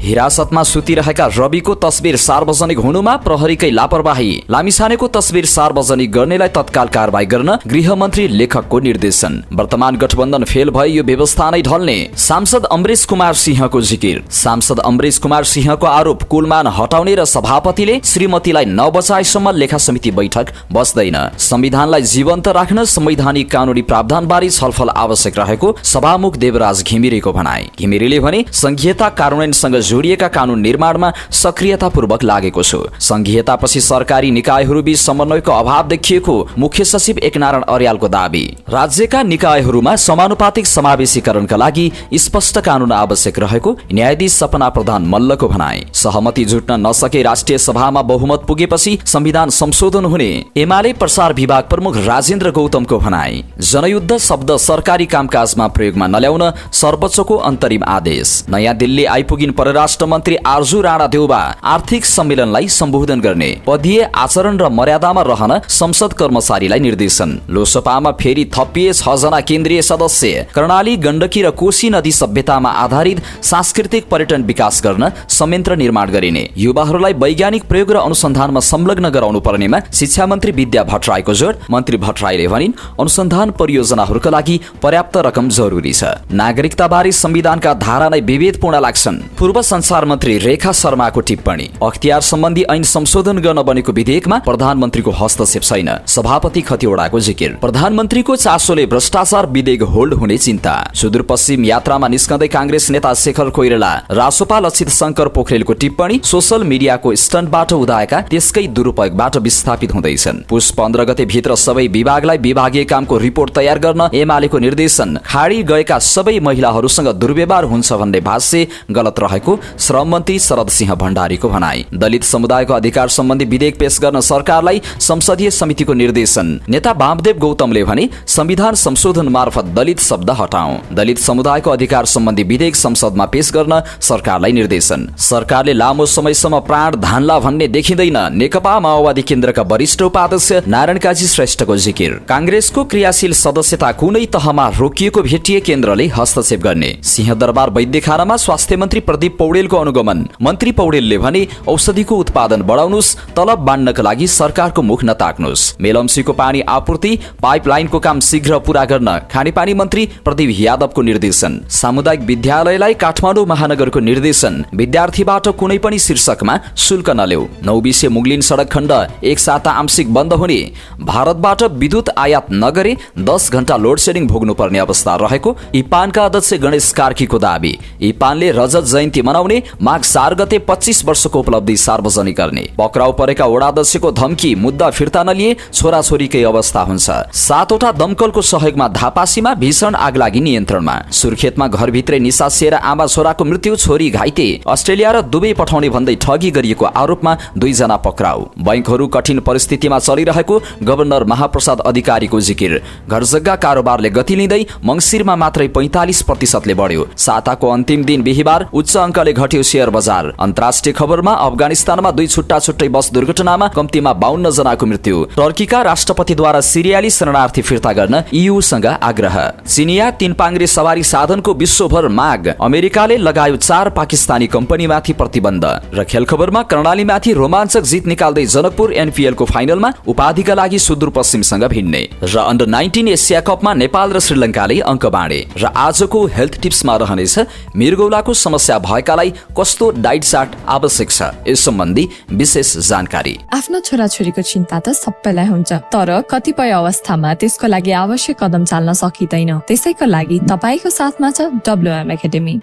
हिरासतमा सुतिरहेका रविको तस्बिर सार्वजनिक हुनुमा प्रहरीकै लापरवाही। लामिछानेको तस्बिर सार्वजनिक गर्नेलाई तत्काल कारबाही गर्न गृहमन्त्री लेखकको निर्देशन। वर्तमान गठबन्धन फेल भए यो व्यवस्था नै ढल्ने। सांसद अमरेश कुमार सिंहको जिकिर। सांसद अमरेश कुमार सिंहको आरोप कुलमान हटाउने र सभापतिले श्रीमतीलाई नबचाएसम्म लेखा समिति बैठक बस्दैन। संविधानलाई जीवन्त राख्न संवैधानिक कानूनी प्रावधानबारे छलफल आवश्यक रहेको सभामुख देवराज घिमिरेको भनाई। घिमिरेले भने संघीयता कार्यान्वयनसँग जोडिएका कानून निर्माणमा सक्रियतापूर्वक लागेको छु। संघीयतापछि सरकारी निकायहरूबीच समन्वयको अभाव देखिएको मुख्य सचिव एकनारायण अर्यालको दाबी। राज्यका निकायहरूमा समानुपातिक समावेशीकरणका लागि स्पष्ट कानून आवश्यक रहेको न्यायाधीश सपना प्रधान मल्लको भनाई। सहमति जुट्न नसके राष्ट्रिय सभामा बहुमत पुगेपछि संविधान संशोधन हुने एमाले प्रसार विभाग प्रमुख राजेन्द्र गौतमको भनाई। जनयुद्ध शब्द सरकारी कामकाजमा प्रयोगमा नल्याउन सर्वोच्चको अन्तरिम आदेश। नयाँ दिल्ली आइपुगिन परराष्ट्र मन्त्री आर्जु राणा देउबा आर्थिक सम्मेलनलाई सम्बोधन गर्ने। पदीय आचरण र मर्यादामा रहन संसद कर्मचारीलाई निर्देशन। लोकसभामा फेरि थपिए 6 जना केन्द्रीय सदस्य। कर्णाली गण्डकी र कोशी नदी सभ्यतामा आधारित सांस्कृतिक पर्यटन विकास गर्न संयन्त्र निर्माण गरिने। युवाहरूलाई वैज्ञानिक प्रयोग र अनुसन्धानमा संलग्न गराउनु पर्नेमा शिक्षा मन्त्री विद्या भट्टराईको जोड। मन्त्री भट्टराईले भनिन् अनुसन्धान परियोजनाहरूका लागि पर्याप्त रकम जरुरी छ। नागरिकताबारे संविधानका धारा नै विभेदपूर्ण लाग्छन्। पूर्व संचार मन्त्री रेखा शर्माको टिप्पणी। अख्तियार सम्बन्धी ऐन संशोधन गर्न बनेको विधेयकमा प्रधानमन्त्रीको हस्तक्षेप छैन। सभापति खतिवडाको जिकिर। प्रधानमन्त्रीको चासोले भ्रष्टाचार विधेयक होल्ड हुने चिन्ता। सुदूरपश्चिम यात्रामा निस्कँदै कांग्रेस नेता शेखर कोइराला रासोपा लक्षित शंकर पोखरेलको टिप्पणी। सोशल मिडियाको स्टन्टबाट उदाएका त्यसकै दुरुपयोगबाट विस्थापित हुँदैछन्। पुष 15 गते भित्र सबै विभागलाई विभागीय कामको रिपोर्ट तयार गर्न एमालेको निर्देशन। खाडी गएका सबै महिलाहरूसँग दुर्व्यवहार हुन्छ भन्ने भाष्य गलत रहेको श्रम मन्त्री शरद सिंह भण्डारीको भनाई। दलित समुदायको अधिकार सम्बन्धी विधेयक पेश गर्न सरकारलाई संसदीय समितिको निर्देशन। नेता वामदेव गौतमले भने संविधान संशोधन मार्फत दलित शब्द हटाऊ। दलित समुदायको अधिकार सम्बन्धी विधेयक संसदमा पेश गर्न सरकारलाई निर्देशन। सरकारले लामो समयसम्म प्राण धान्ला भन्ने देखिँदैन। नेकपा माओवादी केन्द्रका वरिष्ठ उपाध्यक्ष नारायण काजी श्रेष्ठको जिकिर। कांग्रेसको क्रियाशील सदस्यता कुनै तहमा रोकिएको भेटिए केन्द्रले हस्तक्षेप गर्ने। सिंहदरबार वैद्यखानामा स्वास्थ्य मन्त्री प्रदीप पौडेलको अनुगमन। मन्त्री पौडेलले भने औषधिको उत्पादन बढाउनुस्, तलब बाँड्नका लागि सरकारको मुख नताक्नुस्। मेलम्सीको पानी आपूर्ति पाइपलाइनको काम शीघ्र पूरा गर्न खानेपानी मन्त्री प्रदीप यादवको निर्देशन। सामुदायिक विद्यालयलाई काठमाडौँ महानगरको निर्देशन। विद्यार्थीबाट कुनै पनि शीर्षकमा शुल्क नलेऊ। 9 बिसे मुगलिन सडक खण्ड एक साता आंशिक बन्द हुने। भारतबाट विद्युत आयात नगरे 10 घण्टा लोड सेडिङ भोग्नुपर्ने अवस्था रहेको इपानका अध्यक्ष गणेश कार्कीको दाबी। इपानले रजत जयन्ती मनाउने। माघ 4 गते 25 वर्षको उपलब्धि सार्वजनिक गर्ने। पक्राउ परेका वडाध्यक्षको धम्की। मुद्दा फिर्ता नलिए छोराछोरीकै अवस्था हुन्छ। 7 वटा दमकलको सहयोगमा धापासीमा भीषण आगलागी नियन्त्रणमा। सुर्खेतमा घरभित्रै निसासिएर आमा छोराको मृत्यु, छोरी घाइते। अस्ट्रेलिया र दुबई पठाउने भन्दै ठगी गरिएको आरोपमा 2 जना पक्राउ। बैंकहरू कठिन परिस्थितिमा चलिरहेको गभर्नर महाप्रसाद अधिकारीको जिकिर। घरजग्गा कारोबारले गति लिँदै मंसिरमा मात्रै 45% बढ्यो। साताको अन्तिम दिन बिहीबार उच्च अङ्कले घट्यो शेयर बजार। अन्तर्राष्ट्रिय खबरमा अफगानिस्तानमा 2 छुट्टा-छुट्टै बस दुर्घटनामा कम्तीमा 52 जनाको मृत्यु। टर्कीका राष्ट्रपतिद्वारा सिरियाली शरणार्थी फिर्ता गर्न ईयूसँग आग्रह। चिनिया 3 पाङ्ग्रे सवारी साधनको विश्वभर माग। अमेरिकाले लगायो 4 पाकिस्तानी कम्पनीमाथि प्रतिबन्ध। र खेल खबरमा कर्णालीमाथि रोमाञ्चक जित निकाल्दै जनकपुर एनपीएलको फाइनलमा उपाधिका लागि सुदूरपश्चिमसँग भिड्ने। र अन्डर 19 एसिया कपमा नेपाल र श्रीलङ्काले अङ्क बाँडे। र आजको हेल्थ टिप्समा रहनेछ मृगौलाको समस्या भएकालाई कस्तो डाइट चार्ट आवश्यक छ, यस सम्बन्धी विशेष जानकारी। आफ्नो छोराछोरीको चिन्ता त सबैलाई हुन्छ, तर कतिपय अवस्थामा त्यसको लागि आवश्यक कदम चाल्न सकिँदैन। त्यसैको लागि तपाईको साथमा छ WM एकाडेमी।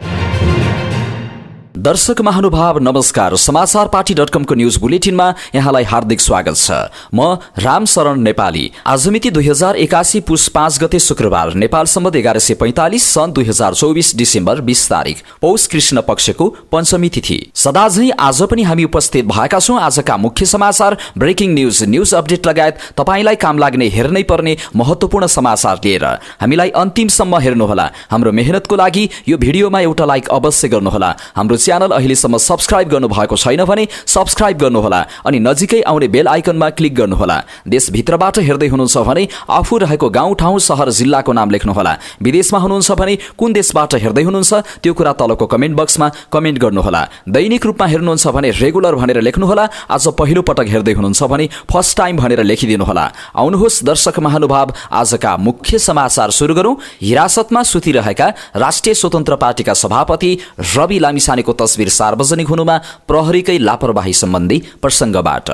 दर्शक महानुभाव नमस्कार। समाचारपाटी.com को न्यूज बुलेटिनमा यहाँलाई हार्दिक स्वागत छ। म रामशरण नेपाली। आज मिति 2081 पुष 5 गते शुक्रबार। नेपाल सम्बत 1145 सन् 2024 डिसेम्बर 20 तारिक पौष कृष्ण पक्षको पञ्चमी तिथि। सदाझै आज पनि हामी उपस्थित भएका छौं आजका मुख्य समाचार, ब्रेकिङ न्यूज अपडेट लगायत तपाईलाई काम लाग्ने हेर्नै पर्ने महत्त्वपूर्ण समाचार लिएर। हामीलाई अन्तिमसम्म हेर्नुहोला। हाम्रो मेहनतको लागि यो भिडियोमा एउटा लाइक अवश्य गर्नुहोला। हाम्रो च्यानल अहिलेसम्म सब्स्क्राइब गर्नुभएको छैन भने सब्स्क्राइब गर्नुहोला अनि नजिकै आउने बेल आइकनमा क्लिक गर्नुहोला। देशभित्रबाट हेर्दै हुनुहुन्छ भने आफू रहेको गाउँ ठाउँ सहर जिल्लाको नाम लेख्नुहोला। विदेशमा हुनुहुन्छ भने कुन देशबाट हेर्दै हुनुहुन्छ त्यो कुरा तलको कमेन्ट बक्समा कमेन्ट गर्नुहोला। दैनिक रूपमा हेर्नुहुन्छ भने रेगुलर भनेर लेख्नुहोला। आज पहिलो पटक हेर्दै हुनुहुन्छ भने फर्स्ट टाइम भनेर लेखिदिनुहोला। आउनुहोस् दर्शक महानुभाव, आजका मुख्य समाचार सुरु गरौं। हिरासतमा सुतिरहेका राष्ट्रिय स्वतन्त्र पार्टीका सभापति रवि लामिछानेको तस्बिर सार्वजनिक हुनुमा प्रहरीकै लापरवाही सम्बन्धी प्रसंगबाट।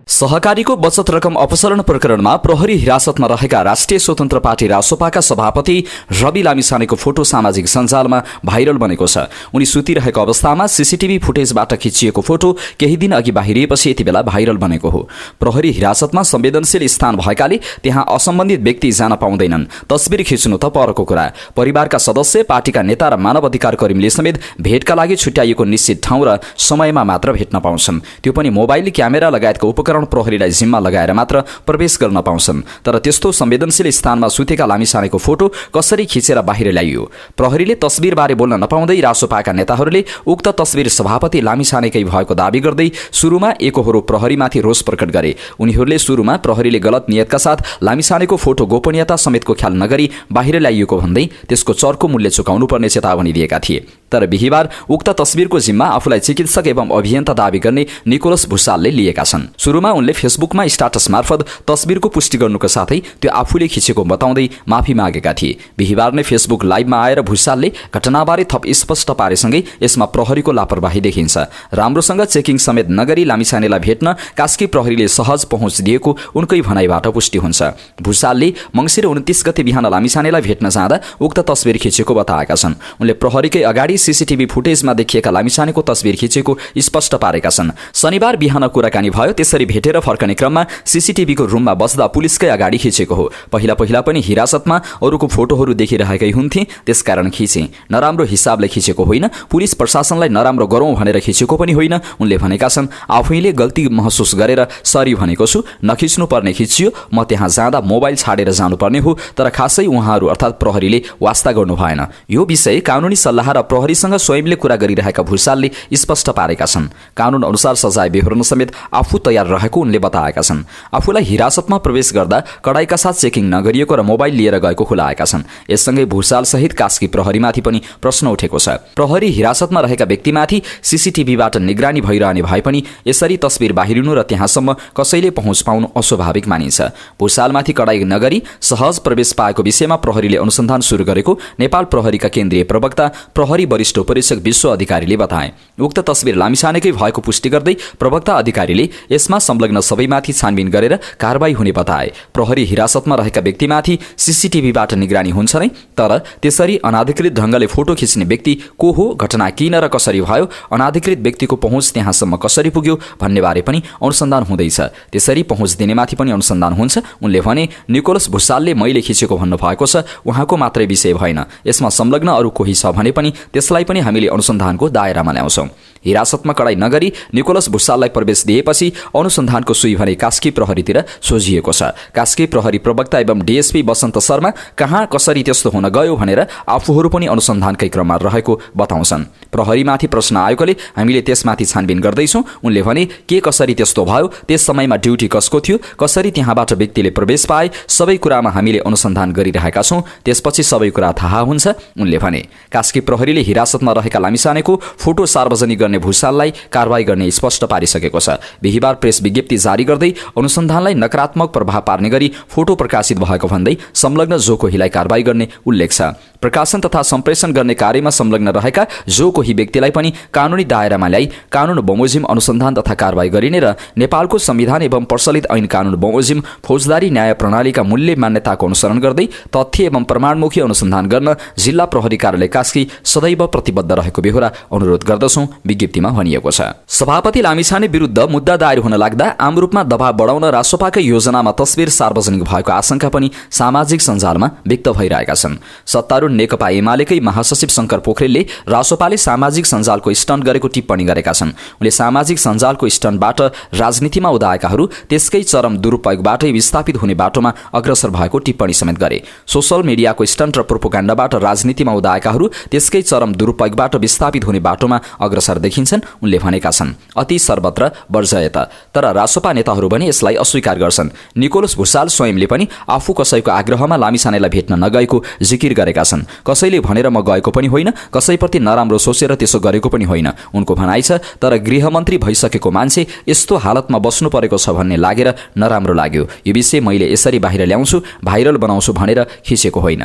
सहकारीको बचत रकम अपसरण प्रकरणमा प्रहरी हिरासतमा रहेका राष्ट्रिय स्वतन्त्र पार्टी रासोपाका सभापति रवि लामिछानेको फोटो सामाजिक सञ्जालमा भाइरल बनेको छ। उनी सुतिरहेको अवस्थामा सीसीटीभी फुटेजबाट खिचिएको फोटो केही दिन अघि बाहिरिएपछि यति बेला भाइरल बनेको हो। प्रहरी हिरासतमा संवेदनशील स्थान भएकाले त्यहाँ असम्बन्धित व्यक्ति जान पाउँदैनन्। तस्बिर खिच्नु त परको कुरा। परिवारका सदस्य, पार्टीका नेता र मानव अधिकार कर्मीले समेत भेटका लागि छुट्याइएको निश्चित ठाउँ र समयमा मात्र भेट्न पाउँछन्। त्यो पनि मोबाइल क्यामेरा लगायतको उपकरण प्रहरीलाई जिम्मा लगाएर मात्र प्रवेश गर्न पाउँछन्। तर त्यस्तो संवेदनशील स्थानमा सुतेका लामिछानेको फोटो कसरी खिचेर बाहिर ल्याइयो? प्रहरीले तस्बिरबारे बोल्न नपाउँदै रासोपाका नेताहरूले उक्त तस्बिर सभापति लामिछानेकै भएको दावी गर्दै सुरुमा एकहोरो प्रहरीमाथि रोष प्रकट गरे। उनीहरूले सुरुमा प्रहरीले गलत नियतका साथ लामिछानेको फोटो गोपनीयता समेतको ख्याल नगरी बाहिर ल्याइएको भन्दै त्यसको चर्को मूल्य चुकाउनु पर्ने चेतावनी दिएका थिए। तर बिहिबार उक्त तस्बिरको जिम्मा आफूलाई चिकित्सक एवं अभियन्ता दावी गर्ने निकोलस भुसालले लिएका छन्। सुरुमा उनले फेसबुकमा स्टाटस मार्फत तस्बिरको पुष्टि गर्नुका साथै त्यो आफूले खिचेको बताउँदै माफी मागेका थिए। बिहिबार नै फेसबुक लाइभमा आएर भुसालले घटनाबारे थप स्पष्ट पारेसँगै यसमा प्रहरीको लापरवाही देखिन्छ। राम्रोसँग चेकिङ समेत नगरी लामिछानेलाई भेट्न कास्की प्रहरीले सहज पहुँच दिएको उनकै भनाइबाट पुष्टि हुन्छ। भुसालले मङ्सिर 29 गते बिहान लामिछानेलाई भेट्न जाँदा उक्त तस्बिर खिचेको बताएका छन्। उनले प्रहरीकै अगाडि सीसीटीभी फुटेजमा देखिएका लामिछानेको तस्बिर खिचेको स्पष्ट पारेका छन्। शनिबार बिहान कुराकानी भयो। त्यसरी भेटेर फर्कने क्रममा सीसीटीभीको रुममा बस्दा पुलिसकै अगाडि खिचेको हो। पहिला पनि हिरासतमा अरूको फोटोहरू देखिरहेकै हुन्थे, त्यसकारण खिचे। नराम्रो हिसाबले खिचेको होइन, पुलिस प्रशासनलाई नराम्रो गरौँ भनेर खिचेको पनि होइन। उनले भनेका छन्, आफैले गल्ती महसुस गरेर सरी भनेको छु, नखिच्नु पर्ने खिचियो। म त्यहाँ जाँदा मोबाइल छाडेर जानुपर्ने हो, तर खासै उहाँहरू अर्थात् प्रहरीले वास्ता गर्नु भएन। यो विषय कानुनी सल्लाह र प्रहरीसँग स्वयंले कुरा गरिरहेका भुसालले स्पष्ट पारेका छन्। कानुन अनुसार सजाय बेहोर्न समेत आफू तयार रहेको उनले बताएका छन्। आफूलाई हिरासतमा प्रवेश गर्दा कडाइका साथ चेकिङ नगरिएको र मोबाइल लिएर गएको खुलाएका छन्। यससँगै भुसाल सहित कास्की प्रहरीमाथि पनि प्रश्न उठेको छ। प्रहरी हिरासतमा रहेका व्यक्तिमाथि सीसीटीभीबाट निगरानी भइरहने भए पनि यसरी तस्बिर बाहिरिनु र त्यहाँसम्म कसैले पहुँच पाउनु अस्वाभाविक मानिन्छ। भुसालमाथि कडाई नगरी सहज प्रवेश पाएको विषयमा प्रहरीले अनुसन्धान सुरु गरेको नेपाल प्रहरीका केन्द्रीय प्रवक्ता प्रहरी वरिष्ठ उपरीक्षक विश्व अधिकारीले बताए। उक्त तस्बिर लामिछानेकै भएको पुष्टि गर्दै प्रवक्ता अधिकारीले यसमा संलग्न सबैमाथि छानबिन गरेर कारबाही हुने बताए। प्रहरी हिरासतमा रहेका व्यक्तिमाथि सीसीटीभीबाट निगरानी हुन्छ नै, तर त्यसरी अनाधिकृत ढंगले फोटो खिच्ने व्यक्ति को हो, घटना किन र कसरी भयो, अनाधिकृत व्यक्तिको पहुँच त्यहाँसम्म कसरी पुग्यो भन्ने बारे पनि अनुसन्धान हुँदैछ। त्यसरी पहुँच दिनेमाथि पनि अनुसन्धान हुन्छ। उनले भने, निकोलस भुसालले मैले खिचेको भन्नुभएको छ, उहाँको मात्रै विषय भएन। यसमा संलग्न अरू कोही छ भने पनि त्यसलाई पनि हामीले अनुसन्धानको दायरामा ल्याउँछौं। हिरासतमा कडाई नगरी निकोलस भुसाललाई प्रवेश दिएपछि अनुसन्धानको सुई भने कास्की प्रहरीतिर सोझिएको छ। कास्की प्रहरी प्रवक्ता एवं डीएसपी वसन्त शर्मा कहाँ कसरी त्यस्तो हुन गयो भनेर आफूहरू पनि अनुसन्धानकै क्रममा रहेको बताउँछन्। प्रहरीमाथि प्रश्न आएकोले हामीले त्यसमाथि छानबिन गर्दैछौँ। उनले भने, के कसरी त्यस्तो भयो, त्यस समयमा ड्युटी कसको थियो, कसरी त्यहाँबाट व्यक्तिले प्रवेश पाए, सबै कुरामा हामीले अनुसन्धान गरिरहेका छौँ। त्यसपछि सबै कुरा थाहा हुन्छ। उनले भने, कास्की प्रहरीले हिरासतमा रहेका लामिछानेको फोटो सार्वजनिक गर्ने भुसाललाई कारबाही गर्ने स्पष्ट पारिसकेको छ। बिहिबार प्रेस विज्ञप्ति जारी गर्दै अनुसन्धानलाई नकारात्मक प्रभाव पार्ने गरी फोटो प्रकाशित भएको भन्दै संलग्न जो कोहीलाई कारबाही गर्ने उल्लेख छ। प्रकाशन तथा सम्प्रेषण गर्ने कार्यमा संलग्न रहेका जो कोही व्यक्तिलाई पनि कानुनी दायरामा ल्याई कानुन बमोजिम अनुसन्धान तथा कारबाही गरिने र नेपालको संविधान एवं प्रचलित ऐन कानुन बमोजिम फौजदारी न्याय प्रणालीका मूल्य मान्यताको अनुसरण गर्दै तथ्य एवं प्रमाणमुखी अनुसन्धान गर्न जिल्ला प्रहरी कार्यालय कास्की सदैव प्रतिबद्ध रहेको बेहोरा अनुरोध गर्दछौं, विज्ञप्तिमा भनिएको छ। सभापति लामिछाने विरुद्ध मुद्दा दायर हुन लाग्दा आम रूपमा दबाव बढाउन रासोपाकै योजनामा तस्बिर सार्वजनिक भएको आशंका पनि सामाजिक सञ्जालमा व्यक्त भइरहेका छन्। सत्तारूढ सत्तारूढ नेकपा एमालेकै महासचिव शंकर पोखरेलले रासोपाले सामाजिक सञ्जालको स्टन्ट गरेको टिप्पणी गरेका छन्। उनले सामाजिक सञ्जालको स्टन्टबाट राजनीतिमा उदाएकाहरू त्यसकै चरम दुरुपयोगबाटै विस्थापित हुने बाटोमा अग्रसर भएको टिप्पणी समेत गरे। सोशल मिडियाको स्टन्ट र प्रोपोगण्डाबाट राजनीतिमा उदाएकाहरू त्यसकै चरम दुरुपयोगबाट विस्थापित हुने बाटोमा अग्रसर देखिन्छन् उनले भनेका छन्। अति सर्वत्र वर्जयत, तर रासोपा नेताहरू भने यसलाई अस्वीकार गर्छन्। निकोलस भुसाल स्वयंले पनि आफू कसैको आग्रहमा लामिछानेलाई भेट्न नगएको जिकिर गरेका छन्। कसैले भनेर म गएको पनि होइन, कसैप्रति नराम्रो सोचेर त्यसो गरेको पनि होइन उनको भनाइ छ। तर गृहमन्त्री भइसकेको मान्छे यस्तो हालतमा बस्नु परेको छ भन्ने लागेर नराम्रो लाग्यो। यो विषय मैले यसरी बाहिर ल्याउँछु, भाइरल बनाउँछु भनेर खिचेको होइन।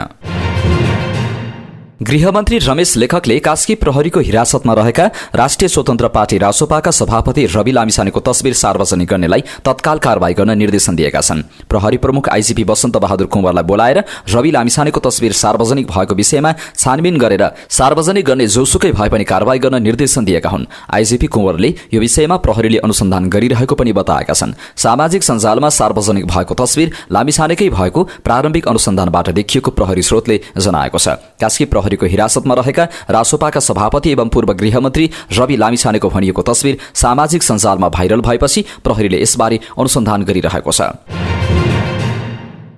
गृहमन्त्री रमेश लेखकले कास्की प्रहरीको हिरासतमा रहेका राष्ट्रिय स्वतन्त्र पार्टी रासोपाका सभापति रवि लामिछानेको तस्बिर सार्वजनिक गर्नेलाई तत्काल कारबाही गर्न निर्देशन दिएका छन्। प्रहरी प्रमुख आइजिपी वसन्त बहादुर कुँवरलाई बोलाएर रवि लामिछानेको तस्बिर सार्वजनिक भएको विषयमा छानबिन गरेर सार्वजनिक गर्ने जोसुकै भए पनि कारबाही गर्न निर्देशन दिएका हुन्। आइजिपी कुँवरले यो विषयमा प्रहरीले अनुसन्धान गरिरहेको पनि बताएका छन्। सामाजिक सञ्जालमा सार्वजनिक भएको तस्बिर लामिछानेकै भएको प्रारम्भिक अनुसन्धानबाट देखिएको प्रहरी स्रोतले जनाएको छ। कास्की प्रहरीको हिरासतमा रहेका रासोपाका सभापति एवं पूर्व गृहमन्त्री रवि लामिछानेको भनिएको तस्बिर सामाजिक सञ्जालमा भाइरल भएपछि प्रहरीले यसबारे अनुसन्धान गरिरहेको छ।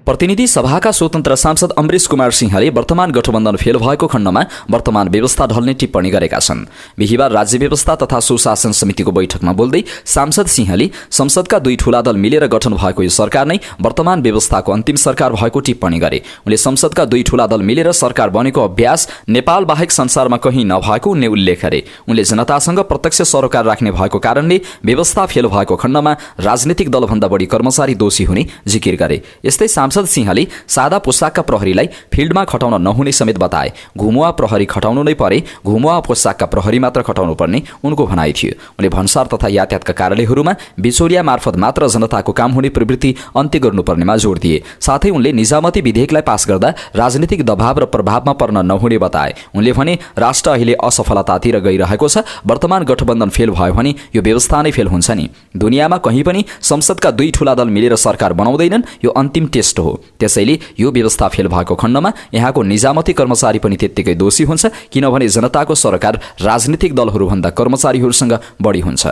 प्रतिनिधि सभाका स्वतन्त्र सांसद अमरेश कुमार सिंहले वर्तमान गठबन्धन फेल भएको खण्डमा वर्तमान व्यवस्था ढल्ने टिप्पणी गरेका छन्। बिहिबार राज्य व्यवस्था तथा सुशासन समितिको बैठकमा बोल्दै सांसद सिंहले संसदका दुई ठूला दल मिलेर गठन भएको यो सरकार नै वर्तमान व्यवस्थाको अन्तिम सरकार भएको टिप्पणी गरे। उनले संसदका दुई ठूला दल मिलेर सरकार बनेको अभ्यास नेपाल बाहेक संसारमा कहीँ नभएको उनले उल्लेख गरे। उनले जनतासँग प्रत्यक्ष सरोकार राख्ने भएको कारणले व्यवस्था फेल भएको खण्डमा राजनीतिक दलभन्दा बढी कर्मचारी दोषी हुने जिकिर गरे। यस्तै सांसद सिंहले सादा पोसाकका प्रहरीलाई फिल्डमा खटाउन नहुने समेत बताए। घुमुवा प्रहरी खटाउनु नै परे, घुमुवा पोसाकका प्रहरी मात्र खटाउनु पर्ने उनको भनाइ थियो। उनले भन्सार तथा यातायातका कार्यालयहरूमा बिचौलिया मार्फत मात्र जनताको काम हुने प्रवृत्ति अन्त्य गर्नुपर्नेमा जोड दिए। साथै उनले निजामती विधेयकलाई पास गर्दा राजनीतिक दबाव र प्रभावमा पर्न नहुने बताए। उनले भने राष्ट्र अहिले असफलतातिर गइरहेको छ। वर्तमान गठबन्धन फेल भयो भने यो व्यवस्था नै फेल हुन्छ नि। दुनियाँमा कहीँ पनि संसदका दुई ठूला दल मिलेर सरकार बनाउँदैनन्, यो अन्तिम टेस्ट हो। त्यसैले यो व्यवस्था फेल भएको खण्डमा यहाँको निजामती कर्मचारी पनि त्यत्तिकै दोषी हुन्छ, किनभने जनताको सरकार राजनीतिक दलहरूभन्दा कर्मचारीहरूसँग बढी हुन्छ।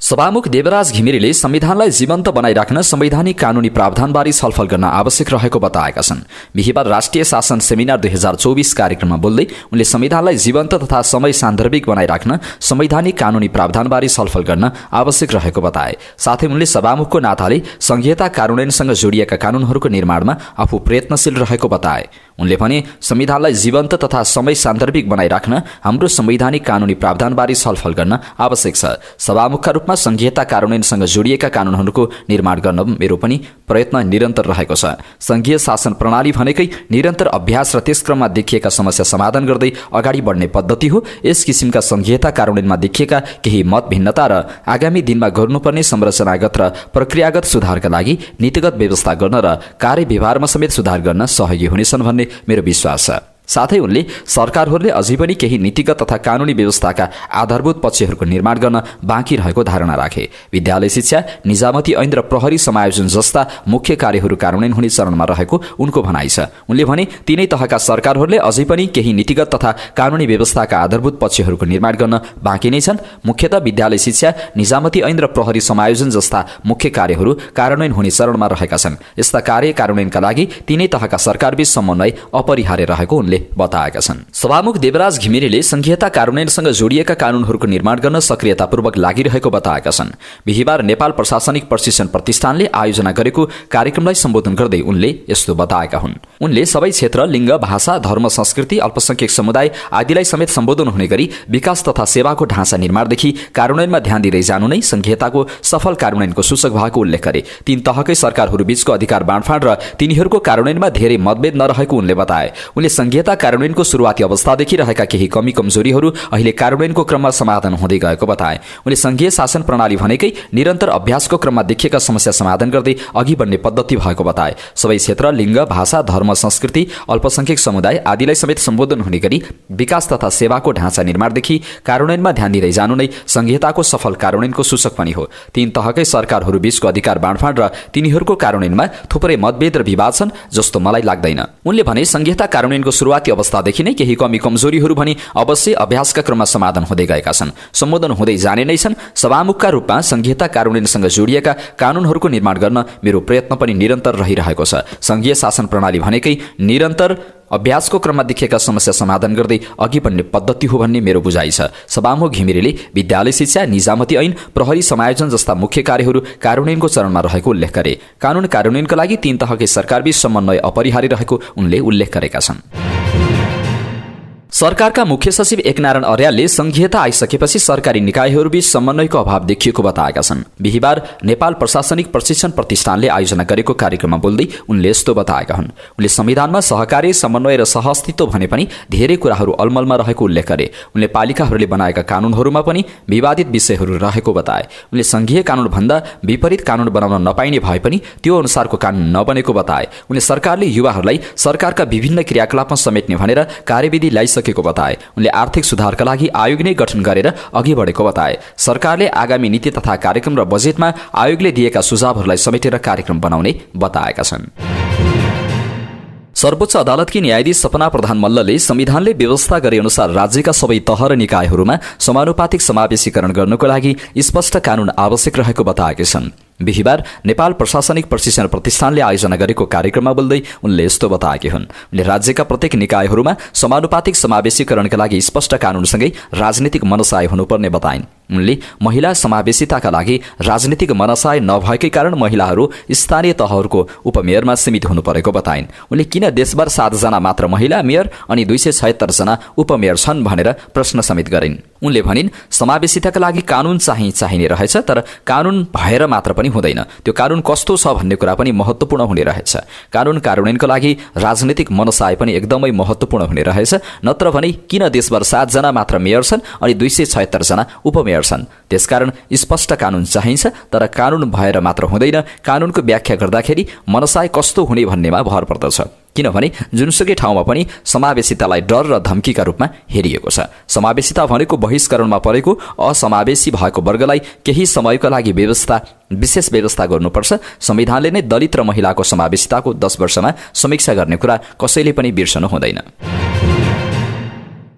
सभामुख देवराज घिमिरेले संविधानलाई जीवन्त बनाइराख्न संवैधानिक कानूनी प्रावधानबारे छलफल गर्न आवश्यक रहेको बताएका छन्। बिहिबार राष्ट्रिय शासन सेमिनार 2024 कार्यक्रममा बोल्दै उनले संविधानलाई जीवन्त तथा समय सान्दर्भिक बनाइराख्न संवैधानिक कानूनी प्रावधानबारे छलफल गर्न आवश्यक रहेको बताए। साथै उनले सभामुखको नाताले संघीयता कार्यान्वयनसँग जोडिएका कानूनहरूको निर्माणमा आफू प्रयत्नशील रहेको बताए। उनले भने संविधानलाई जीवन्त तथा समय सान्दर्भिक बनाइराख्न हाम्रो संवैधानिक कानूनी प्रावधानबारे छलफल गर्न आवश्यक छ। सभामुखका रूपमा संघीयता कार्यान्वयनसँग जोडिएका कानूनहरूको निर्माण गर्न मेरो पनि प्रयत्न निरन्तर रहेको छ। संघीय शासन प्रणाली भनेकै निरन्तर अभ्यास र त्यसक्रममा देखिएका समस्या समाधान गर्दै अगाडि बढ्ने पद्धति हो। यस किसिमका संघीयता कार्यान्वयनमा देखिएका केही मतभिन्नता र आगामी दिनमा गर्नुपर्ने संरचनागत र प्रक्रियागत सुधारका लागि नीतिगत व्यवस्था गर्न र कार्यव्यवहारमा समेत सुधार गर्न सहयोगी हुनेछन् भन्ने मेरो विश्वास छ। साथै उनले सरकारहरूले अझै पनि केही नीतिगत तथा कानूनी व्यवस्थाका आधारभूत पक्षहरूको निर्माण गर्न बाँकी रहेको धारणा राखे। विद्यालय शिक्षा, निजामती ऐन र प्रहरी समायोजन जस्ता मुख्य कार्यहरू कार्यान्वयन हुने चरणमा रहेको उनको भनाइ छ। उनले भने तीनै तहका सरकारहरूले अझै पनि केही नीतिगत तथा कानूनी व्यवस्थाका आधारभूत पक्षहरूको निर्माण गर्न बाँकी नै छन्। मुख्यतः विद्यालय शिक्षा, निजामती ऐन र प्रहरी समायोजन जस्ता मुख्य कार्यहरू कार्यान्वयन हुने चरणमा रहेका छन्। यस्ता कार्य कार्यान्वयनका लागि तीनै तहका सरकारबीच समन्वय अपरिहार्य रहेको उनले बताएका छन्। सभामुख देवराज घिमिरेले संघीयता कार्यान्वयनसँग जोडिएका कानूनहरूको निर्माण गर्न सक्रियतापूर्वक लागिरहेको बताएका छन्। बिहिबार नेपाल प्रशासनिक प्रशिक्षण प्रतिष्ठानले आयोजना गरेको कार्यक्रमलाई सम्बोधन गर्दै उनले यस्तो बताएका हुन्। उनले सबै क्षेत्र, लिङ्ग, भाषा, धर्म, संस्कृति, अल्पसंख्यक समुदाय आदिलाई समेत सम्बोधन हुने गरी विकास तथा सेवाको ढाँचा निर्माणदेखि कार्यान्वयनमा ध्यान दिँदै जानु नै संघीयताको सफल कार्यान्वयनको सूचक भएको उल्लेख गरे। तीन तहकै सरकारहरू बीचको अधिकार बाँडफाँड र तिनीहरूको कार्यान्वयनमा धेरै मतभेद नरहेको उनले बताए। उनले संघीयता कार्यान्वयनको सुरुवाती अवस्थादेखि रहेका केही कमी कमजोरीहरू अहिले कार्यान्वयनको क्रममा समाधान हुँदै गएको बताए। उनले संघीय शासन प्रणाली भनेकै निरन्तर अभ्यासको क्रममा देखिएका समस्या समाधान गर्दै अघि बढ्ने पद्धति भएको बताए। सबै क्षेत्र, लिङ्ग, भाषा, धर्म धर्म संस्कृति अल्पसंख्यक समुदाय आदिलाई समेत सम्बोधन हुने गरी विकास तथा सेवाको ढाँचा निर्माणदेखि कार्यान्वयनमा ध्यान दिँदै जानु नै संहिताको सफल कार्यान्वयनको सूचक पनि हो। तीन तहकै सरकारहरू बीचको अधिकार बाँडफाँड र तिनीहरूको कार्यान्वयनमा थुप्रै मतभेद र विवाद छन् जस्तो मलाई लाग्दैन। उनले भने संहिता कार्यान्वयनको सुरुवाती अवस्थादेखि नै केही कमी कमजोरीहरू भने अवश्य अभ्यासका क्रममा समाधान हुँदै गएका छन्, सम्बोधन हुँदै जाने नै छन्। सभामुखका रूपमा संहिता कार्यान्वयनसँग जोडिएका कानूनहरूको निर्माण गर्न मेरो प्रयत्न पनि निरन्तर रहिरहेको छ। संघीय शासन प्रणाली भनेकै निरन्तर अभ्यासको क्रममा देखिएका समस्या समाधान गर्दै अघि बढ्ने पद्धति हो भन्ने मेरो बुझाइ छ। सभामुख घिमिरेले विद्यालय शिक्षा, निजामती ऐन, प्रहरी समायोजन जस्ता मुख्य कार्यहरू कार्यान्वयनको चरणमा रहेको उल्लेख गरे। कानून कार्यान्वयनका लागि तीन तहकै सरकारबीच समन्वय अपरिहार्य रहेको उनले उल्लेख गरेका छन्। सरकारका मुख्य सचिव एकनारायण अर्यालले संघीयता आइसकेपछि सरकारी निकायहरूबीच समन्वयको अभाव देखिएको बताएका छन्। बिहिबार नेपाल प्रशासनिक प्रशिक्षण प्रतिष्ठानले आयोजना गरेको कार्यक्रममा बोल्दै उनले यस्तो बताएका हुन्। उनले संविधानमा सहकारी, समन्वय र सहअस्तित्व भने पनि धेरै कुराहरू अलमलमा रहेको उल्लेख गरे। उनले पालिकाहरूले बनाएका कानूनहरूमा पनि विवादित विषयहरू रहेको बताए। उनले संघीय कानूनभन्दा विपरीत कानून बनाउन नपाइने भए पनि त्यो अनुसारको कानून नबनेको बताए। उनले सरकारले युवाहरूलाई सरकारका विभिन्न क्रियाकलापमा समेट्ने भनेर कार्यविधि ल्याइसकेको बताए। उनले आर्थिक सुधारका लागि आयोग नै गठन गरेर अघि बढेको बताए। सरकारले आगामी नीति तथा कार्यक्रम र बजेटमा आयोगले दिएका सुझावहरूलाई समेटेर कार्यक्रम बनाउने बताएका छन्। सर्वोच्च अदालतकी न्यायाधीश सपना प्रधान मल्लले संविधानले व्यवस्था गरे अनुसार राज्यका सबै तह र निकायहरूमा समानुपातिक समावेशीकरण गर्नको लागि स्पष्ट कानून आवश्यक रहेको बताएका छन्। बिहिबार नेपाल प्रशासनिक प्रशिक्षण प्रतिष्ठानले आयोजना गरेको कार्यक्रममा बोल्दै उनले यस्तो बताएकी हुन्। उनले राज्यका प्रत्येक निकायहरूमा समानुपातिक समावेशीकरणका लागि स्पष्ट कानूनसँगै राजनीतिक मनसाय हुनुपर्ने बताइन्। उनले महिला समावेशिताका लागि राजनीतिक मनसाय नभएकै कारण महिलाहरू स्थानीय तहहरूको उपमेयरमा सीमित हुनु परेको बताइन्। उनले किन देशभर 7 जना मात्र महिला मेयर अनि 276 जना उपमेयर छन् भनेर प्रश्न समेत गरिन्। उनले भनिन्, समावेशिताका लागि कानून चाहिने रहेछ, तर कानून भएर मात्र पनि हुँदैन, त्यो कानून कस्तो छ भन्ने कुरा पनि महत्त्वपूर्ण हुने रहेछ। कानून कार्यान्वयनको लागि राजनीतिक मनसाय पनि एकदमै महत्त्वपूर्ण हुने रहेछ। नत्र भने किन देशभर 7 जना मात्र मेयर छन् अनि 276 जना उपमेयर छन्? त्यसकारण स्पष्ट कानून चाहिन्छ, तर कानून भएर मात्र हुँदैन। कानूनको व्याख्या गर्दाखेरि मनसाय कस्तो हुने भन्नेमा भर पर्दछ। किनभने जुनसुकै ठाउँमा पनि समावेशितालाई डर र धम्कीका रूपमा हेरिएको छ। समावेशिता भनेको बहिष्करणमा परेको असमावेशी भएको वर्गलाई केही समयको लागि विशेष व्यवस्था गर्नुपर्छ। संविधानले नै दलित र महिलाको समावेशिताको 10 वर्षमा समीक्षा गर्ने कुरा कसैले पनि बिर्सनु हुँदैन।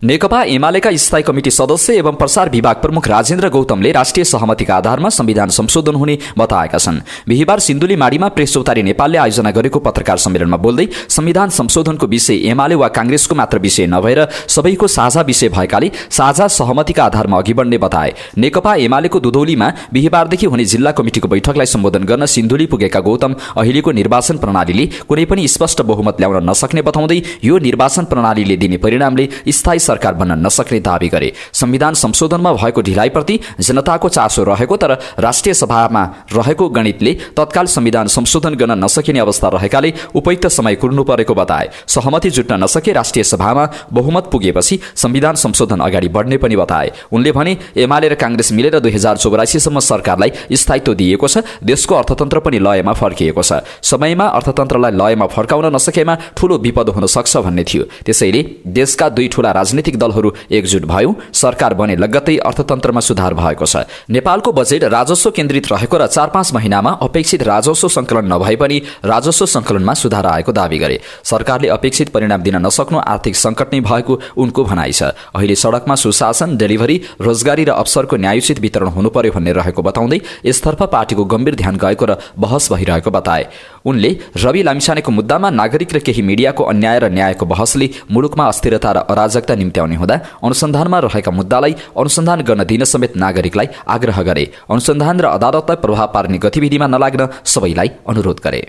नेकपा एमालेका स्थायी कमिटी सदस्य एवं प्रसार विभाग प्रमुख राजेन्द्र गौतमले राष्ट्रिय सहमतिका आधारमा संविधान संशोधन हुने बताएका छन्। बिहिबार सिन्धुलीमाढीमा प्रेस चौतारी नेपालले आयोजना गरेको पत्रकार सम्मेलनमा बोल्दै संविधान संशोधनको विषय एमाले वा कांग्रेसको मात्र विषय नभएर सबैको साझा विषय भएकाले साझा सहमतिका आधारमा अघि बढ्ने बताए। नेकपा एमालेको दुधौलीमा बिहिबारदेखि हुने जिल्ला कमिटिको बैठकलाई सम्बोधन गर्न सिन्धुली पुगेका गौतम अहिलेको निर्वाचन प्रणालीले कुनै पनि स्पष्ट बहुमत ल्याउन नसक्ने बताउँदै यो निर्वाचन प्रणालीले दिने परिणामले स्थायी सरकार बन्न नसक्ने दावी गरे। संविधान संशोधनमा भएको ढिलाइप्रति जनताको चासो रहेको, तर राष्ट्रिय सभामा रहेको गणितले तत्काल संविधान संशोधन गर्न नसकिने अवस्था रहेकाले उपयुक्त समय कुर्नु परेको बताए। सहमति जुट्न नसके राष्ट्रिय सभामा बहुमत पुगेपछि संविधान संशोधन अगाडि बढ्ने पनि बताए। उनले भने एमाले र कांग्रेस मिलेर 2084 सम्म सरकारलाई स्थायित्व दिएको छ। देशको अर्थतन्त्र पनि लयमा फर्किएको छ। समयमा अर्थतन्त्रलाई लयमा फर्काउन नसकेमा ठूलो विपद हुन सक्छ भन्ने थियो। त्यसैले देशका दुई ठूला राजनीतिक दलहरू एकजुट भयौं, सरकार बने लगत्तै अर्थतन्त्रमा सुधार भएको छ। नेपालको बजेट राजस्व केन्द्रित रहेको र 4-5 महिनामा अपेक्षित राजस्व संकलन नभए पनि राजस्व संकलनमा सुधार आएको दावी गरे। सरकारले अपेक्षित परिणाम दिन नसक्नु आर्थिक संकट नै भएको उनको भनाइ छ। अहिले सडकमा सुशासन, डेलिभरी, रोजगारी र अवसरको न्यायोचित वितरण हुनु पर्यो भन्ने रहेको बताउँदै यसतर्फ पार्टीको गम्भीर ध्यान गएको र बहस भइरहेको बताए। उनले रवि लामिछानेको मुद्दामा नागरिक र केही मिडियाको अन्याय र न्यायको बहसले मुलुकमा अस्थिरता र अराजकता निम्त्याउने हुँदा अनुसन्धानमा रहेका मुद्दालाई अनुसन्धान गर्न दिन समेत नागरिकलाई आग्रह गरे। अनुसन्धान र अदालतलाई प्रभाव पार्ने गतिविधिमा नलाग्न सबैलाई अनुरोध गरे।